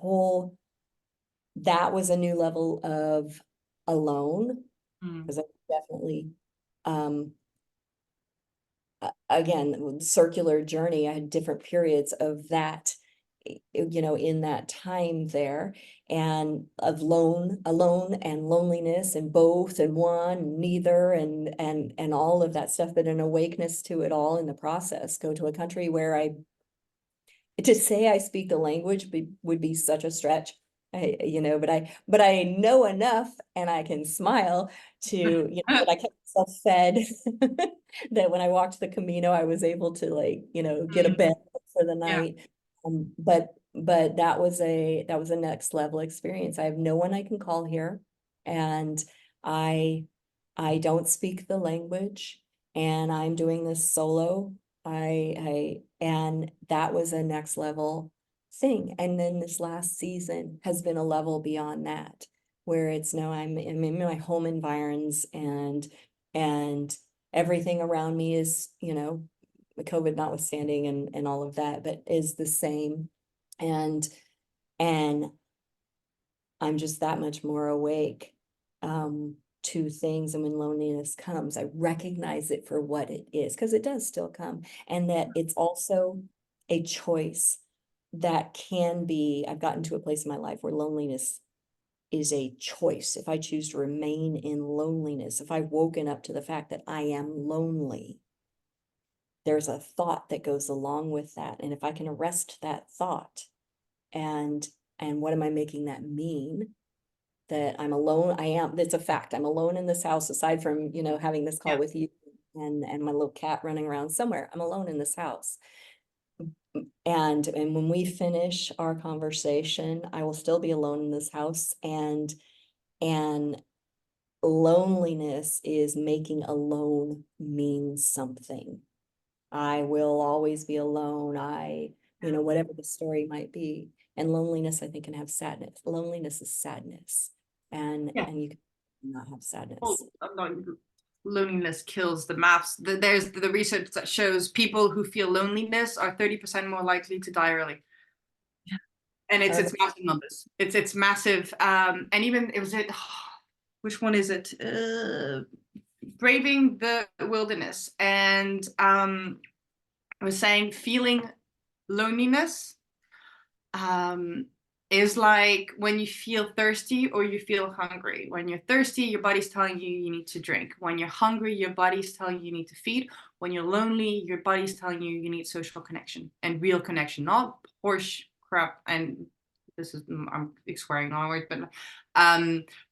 was a new level of alone, because I definitely, again, circular journey. I had different periods of that, in that time there, and of alone and loneliness, and both, and one, neither, and all of that stuff, but an awakeness to it all in the process. Go to a country where to say I speak the language would be such a stretch. But I know enough, and I can smile to, that I kept myself fed, that when I walked the Camino, I was able to get a bed for the night. But that was a next level experience. I have no one I can call here, and I don't speak the language, and I'm doing this solo. And that was a next level thing. And then this last season has been a level beyond that, where it's no, I'm in my home environs, and everything around me is, COVID notwithstanding, and all of that, but is the same. And I'm just that much more awake to things. And when loneliness comes, I recognize it for what it is, because it does still come. And that it's also a choice that can be, I've gotten to a place in my life where loneliness is a choice. If I choose to remain in loneliness, if I've woken up to the fact that I am lonely, there's a thought that goes along with that. And if I can arrest that thought, and what am I making that mean? That I'm alone. It's a fact. I'm alone in this house, aside from, having this call with you and my little cat running around somewhere. I'm alone in this house. And when we finish our conversation, I will still be alone in this house. And loneliness is making alone mean something. I will always be alone. Whatever the story might be. And loneliness, I think, can have sadness. Loneliness is sadness. And you can not have sadness. Oh, loneliness kills the maths. There's the research that shows people who feel loneliness are 30% more likely to die early. Yeah. And it's massive numbers. It's massive. And even which one is it? Braving the Wilderness. And I was saying feeling loneliness is like when you feel thirsty or you feel hungry. When you're thirsty, your body's telling you you need to drink. When you're hungry, your body's telling you you need to feed. When you're lonely, your body's telling you you need social connection and real connection, not horse crap. And this is, I'm swearing on words, but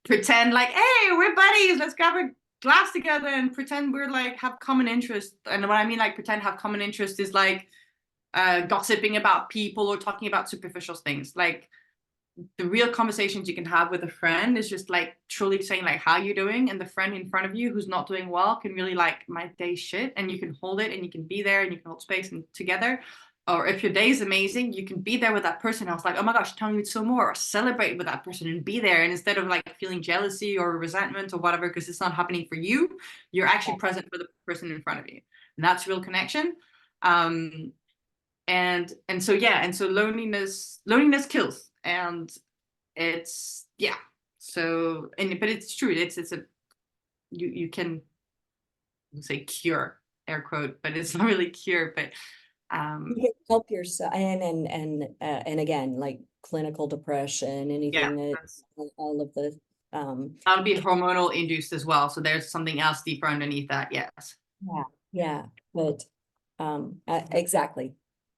pretend like, hey, we're buddies, let's grab a glass together and pretend we're like have common interest. And what I mean like pretend have common interest is like gossiping about people or talking about superficial things. Like the real conversations you can have with a friend is just like truly saying like how you doing, and the friend in front of you who's not doing well can really like my day's shit, and you can hold it and you can be there and you can hold space and together. Or if your day is amazing, you can be there with that person. I was like, oh my gosh, tell me some more, or celebrate with that person and be there. And instead of like feeling jealousy or resentment or whatever, because it's not happening for you, you're actually present for the person in front of you. And that's real connection. And so loneliness kills. And it's so, but it's true, it's a you can say cure, air quote, but it's not really cure, but you can help yourself. And again, like clinical depression, anything that all of the that'll be hormonal induced as well, so there's something else deeper underneath that. Yes. But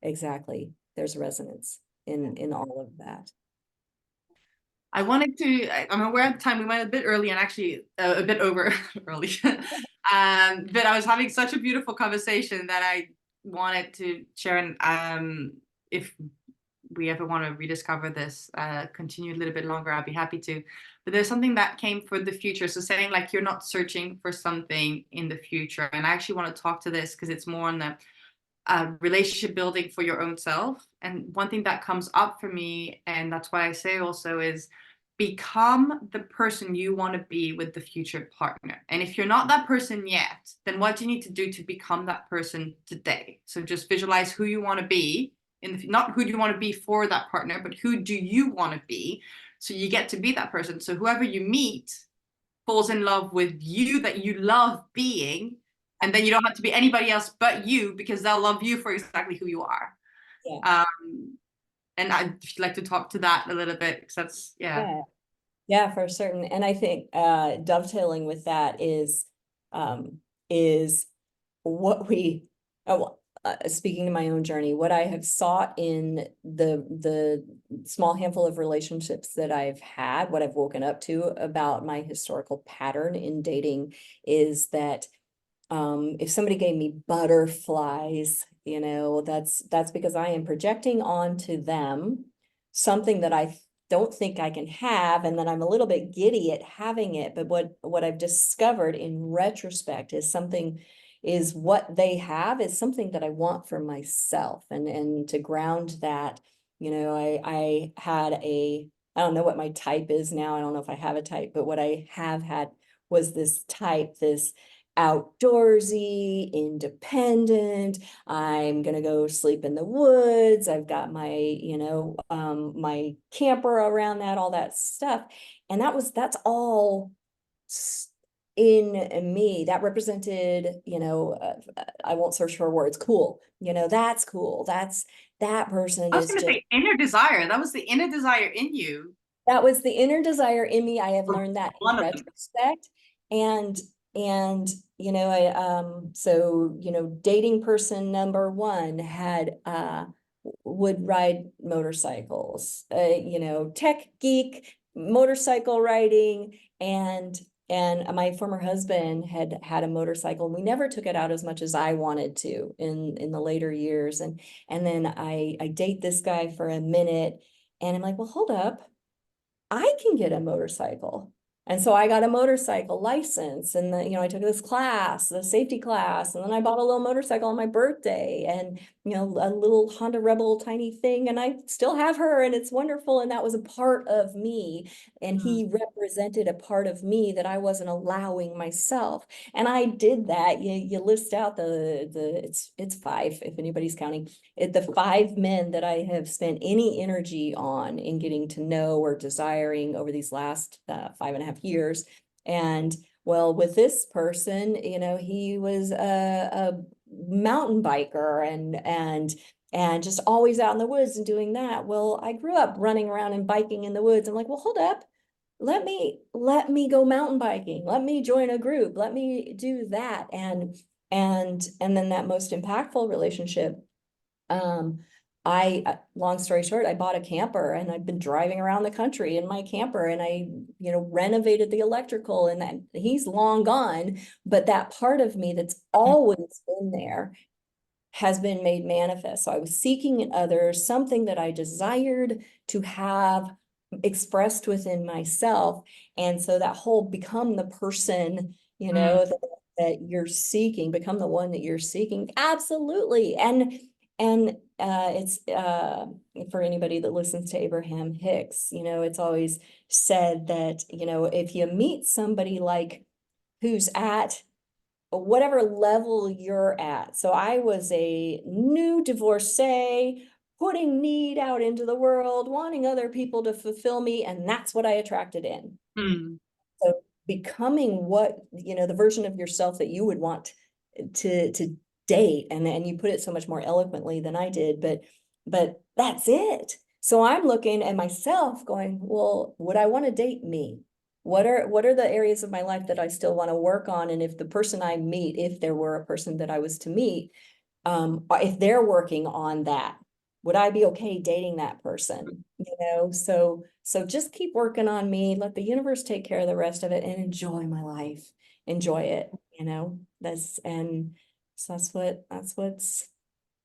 exactly there's resonance in all of that. I wanted to, I'm aware of time, we went a bit early and actually a bit over early. But I was having such a beautiful conversation that I wanted to share. And if we ever want to rediscover this, continue a little bit longer, I'll be happy to. But there's something that came for the future. So saying like you're not searching for something in the future. And I actually want to talk to this because it's more on the relationship building for your own self. And one thing that comes up for me, and that's why I say also, is become the person you want to be with the future partner. And if you're not that person yet, then what do you need to do to become that person today? So just visualize who you want to be, not who do you want to be for that partner, but who do you want to be? So you get to be that person. So whoever you meet falls in love with you, that you love being, and then you don't have to be anybody else but you, because they'll love you for exactly who you are. And I'd like to talk to that a little bit, because that's for certain. And I think dovetailing with that is what we speaking to my own journey, what I have sought in the small handful of relationships that I've had, what I've woken up to about my historical pattern in dating is that if somebody gave me butterflies, that's because I am projecting onto them something that I don't think I can have, and then I'm a little bit giddy at having it. But what I've discovered in retrospect is what they have is something that I want for myself, and to ground that, I had I don't know what my type is now. I don't know if I have a type, but what I have had was this type, this outdoorsy, independent. I'm gonna go sleep in the woods. I've got my, my camper around that, all that stuff. And that's all in me that represented, I won't search for words, cool, that's cool, that person I was is going to just, say inner desire. That was the inner desire in you. that was the inner desire in me. I have For learned that in one of them. retrospect. And I so dating person number one had would ride motorcycles, tech geek, motorcycle riding, and my former husband had a motorcycle. We never took it out as much as I wanted to in the later years. And then I date this guy for a minute, and I'm like, well, hold up, I can get a motorcycle. And so I got a motorcycle license, and I took this class, the safety class, and then I bought a little motorcycle on my birthday, and a little Honda Rebel tiny thing, and I still have her, and it's wonderful. And that was a part of me, and he represented a part of me that I wasn't allowing myself. And I did that. You list out it's five, if anybody's counting, the five men that I have spent any energy on in getting to know or desiring over these last 5.5 years. And well, with this person, he was a mountain biker and just always out in the woods and doing that. Well, I grew up running around and biking in the woods. I'm like, well, hold up. Let me go mountain biking. Let me join a group. Let me do that. And then that most impactful relationship, long story short, I bought a camper, and I've been driving around the country in my camper, and I, renovated the electrical, and that he's long gone, but that part of me that's always been there has been made manifest. So I was seeking in others something that I desired to have expressed within myself. And so that whole become the person, that you're seeking, become the one that you're seeking. Absolutely. And it's for anybody that listens to Abraham Hicks, it's always said that, if you meet somebody like who's at whatever level you're at. So I was a new divorcee, putting need out into the world, wanting other people to fulfill me, and that's what I attracted in. So becoming what, the version of yourself that you would want to date, and you put it so much more eloquently than I did, but that's it. So I'm looking at myself going, well, would I want to date me? What are the areas of my life that I still want to work on? And if the person I meet, if there were a person that I was to meet, if they're working on that, would I be okay dating that person? So just keep working on me, let the universe take care of the rest of it, and enjoy my life. Enjoy it,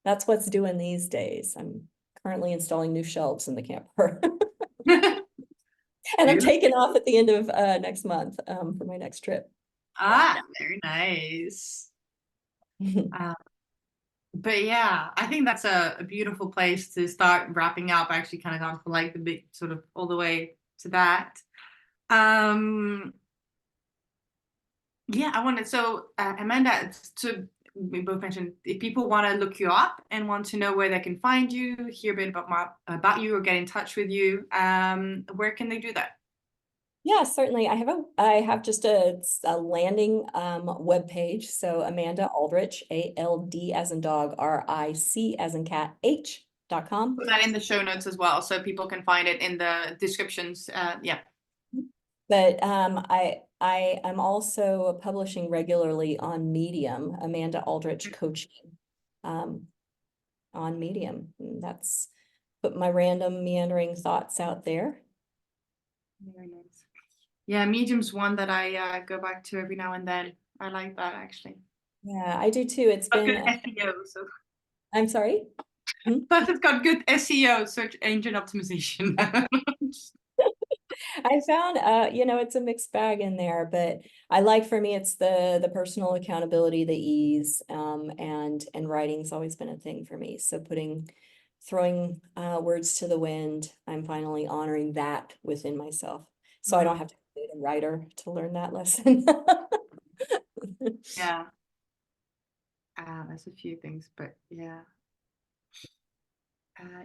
that's what's doing these days. I'm currently installing new shelves in the camper. And I'm Beautiful. taking off at the end of next month for my next trip. Very nice. But yeah, I think that's a beautiful place to start wrapping up. I actually kind of gone for like the big sort of all the way to that. Yeah, I wanted, so Amanda, so we both mentioned if people want to look you up and want to know where they can find you, hear a bit about you or get in touch with you, where can they do that? Yeah, certainly. I have just a landing web page. So Amanda Aldrich, ALD as in dog, RIC as in cat, H.com. Put that in the show notes as well, so people can find it in the descriptions. Yeah. But I am also publishing regularly on Medium, Amanda Aldrich Coaching, on Medium. And that's put my random meandering thoughts out there. Very nice. Yeah, Medium's one that I go back to every now and then. I like that actually. Yeah, I do too. It's Got been good SEO, so I'm sorry. plus it's got good SEO, search engine optimization. I found it's a mixed bag in there, but I like, for me, it's the personal accountability, the ease, and writing's always been a thing for me. So throwing words to the wind. I'm finally honoring that within myself. So I don't have to be a writer to learn that lesson. Yeah. There's a few things, but yeah.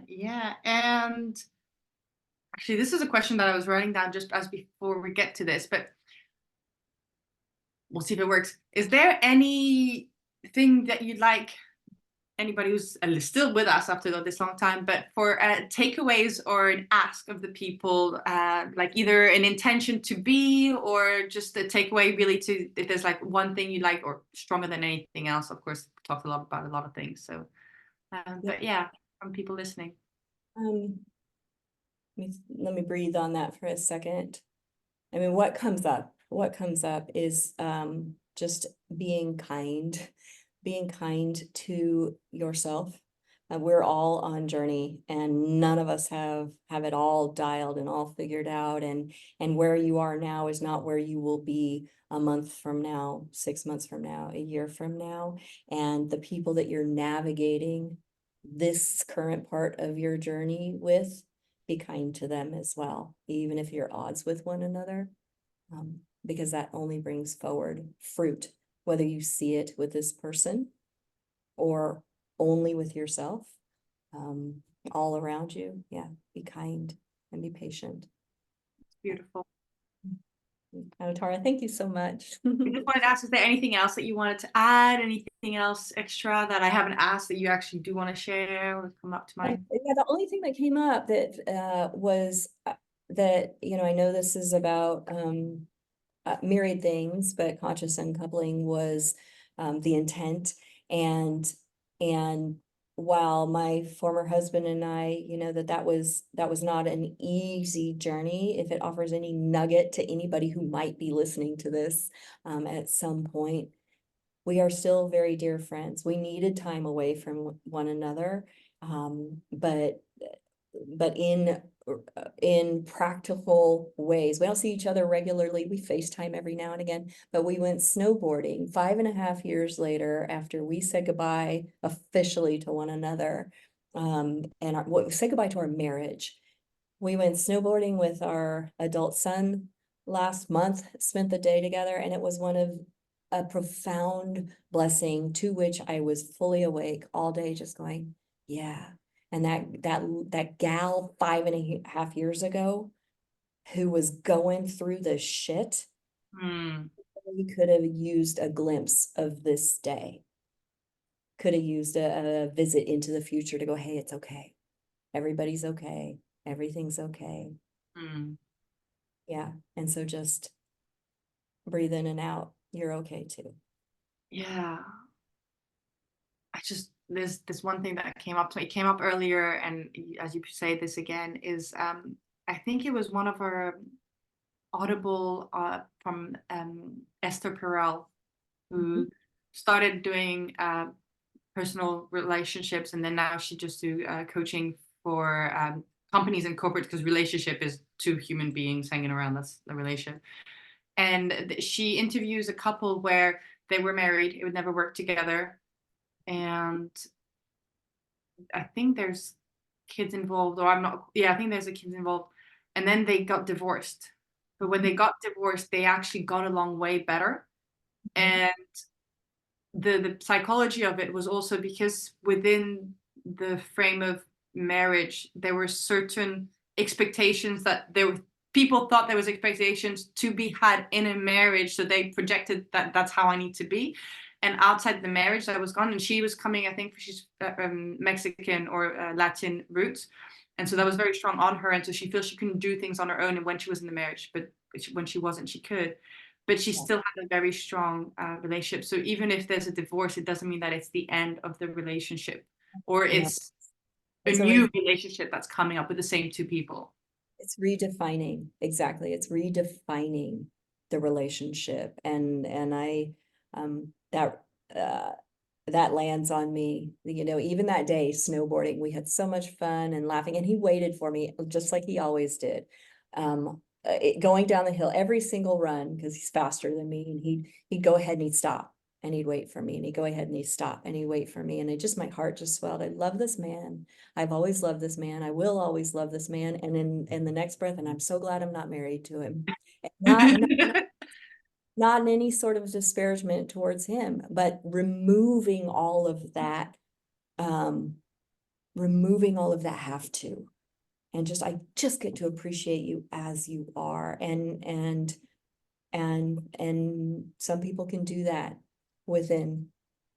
Yeah. And actually, this is a question that I was writing down just as before we get to this, but we'll see if it works. Is there anything that you'd like anybody who's still with us after this long time, but for takeaways or an ask of the people, like either an intention to be or just a takeaway really to, if there's like one thing you like or stronger than anything else, of course, we talked a lot about a lot of things. So, but yeah, from people listening. Um, let me breathe on that for a second. I mean, what comes up is just being kind to yourself. We're all on journey, and none of us have it all dialed and all figured out. And where you are now is not where you will be a month from now, 6 months from now, a year from now. And the people that you're navigating this current part of your journey with, be kind to them as well, even if you're odds with one another, because that only brings forward fruit, whether you see it with this person or only with yourself, all around you. Yeah, be kind and be patient. It's beautiful. Oh, Tara, thank you so much. I just wanted to ask, is there anything else that you wanted to add? Anything else extra that I haven't asked that you actually do want to share or come up to mind? Yeah, the only thing that came up that was that, I know this is about myriad things, but conscious uncoupling was the intent. And while my former husband and I, that was not an easy journey. If it offers any nugget to anybody who might be listening to this at some point, we are still very dear friends. We needed time away from one another, but in practical ways. We don't see each other regularly. We FaceTime every now and again, but we went snowboarding 5.5 years later after we said goodbye officially to one another, and said goodbye to our marriage. We went snowboarding with our adult son last month, spent the day together, and it was one of a profound blessing to which I was fully awake all day, just going, yeah. And that gal 5.5 years ago who was going through the shit, we could have used a glimpse of this day. Could have used a visit into the future to go, hey, it's okay. Everybody's okay. Everything's okay. Yeah. And so just breathe in and out. You're okay too. Yeah. There's this one thing that came up to me. It came up earlier, and as you say this again, is I think it was one of our Audible from Esther Perel, who started doing personal relationships, and then now she just do coaching for companies and corporates, because relationship is two human beings hanging around. That's the relationship. And she interviews a couple where they were married, it would never work together, and I think there's kids involved, or I'm not, yeah, I think there's a kids involved. And then they got divorced. But when they got divorced, they actually got along way better. And the psychology of it was also because within the frame of marriage, there were certain expectations that people thought there was expectations to be had in a marriage. So they projected that that's how I need to be. And outside the marriage, that was gone. And she was coming, I think she's Mexican or Latin roots. And so that was very strong on her. And so she feels she couldn't do things on her own. And when she was in the marriage, but when she wasn't, she could. But she still had a very strong relationship. So even if there's a divorce, it doesn't mean that it's the end of the relationship, or it's a new relationship that's coming up with the same two people. It's redefining. Exactly. It's redefining the relationship. And I, that lands on me, even that day snowboarding, we had so much fun and laughing, and he waited for me just like he always did. Going down the hill every single run, because he's faster than me, and he'd go ahead and he'd stop and he'd wait for me, and he'd go ahead and he'd stop and he'd wait for me. And my heart just swelled. I love this man. I've always loved this man. I will always love this man. And in the next breath, and I'm so glad I'm not married to him. Not in any sort of disparagement towards him, but removing all of that have to, and I just get to appreciate you as you are. And some people can do that within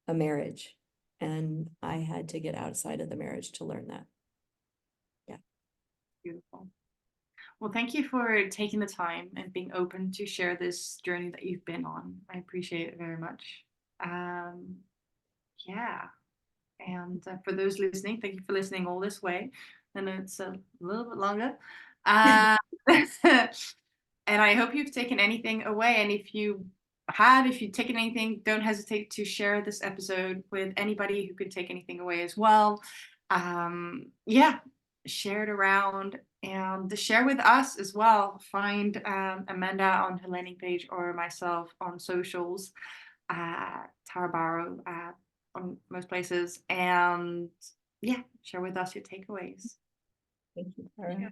a marriage. And I had to get outside of the marriage to learn that. Yeah. Beautiful. Well, thank you for taking the time and being open to share this journey that you've been on. I appreciate it very much. Yeah. And for those listening, thank you for listening all this way. I know it's a little bit longer. And I hope you've taken anything away. And if you've taken anything, don't hesitate to share this episode with anybody who could take anything away as well. Yeah, share it around and share with us as well. Find Amanda on her landing page or myself on socials, Tara Barot on most places. And yeah, share with us your takeaways. Thank you, Tara.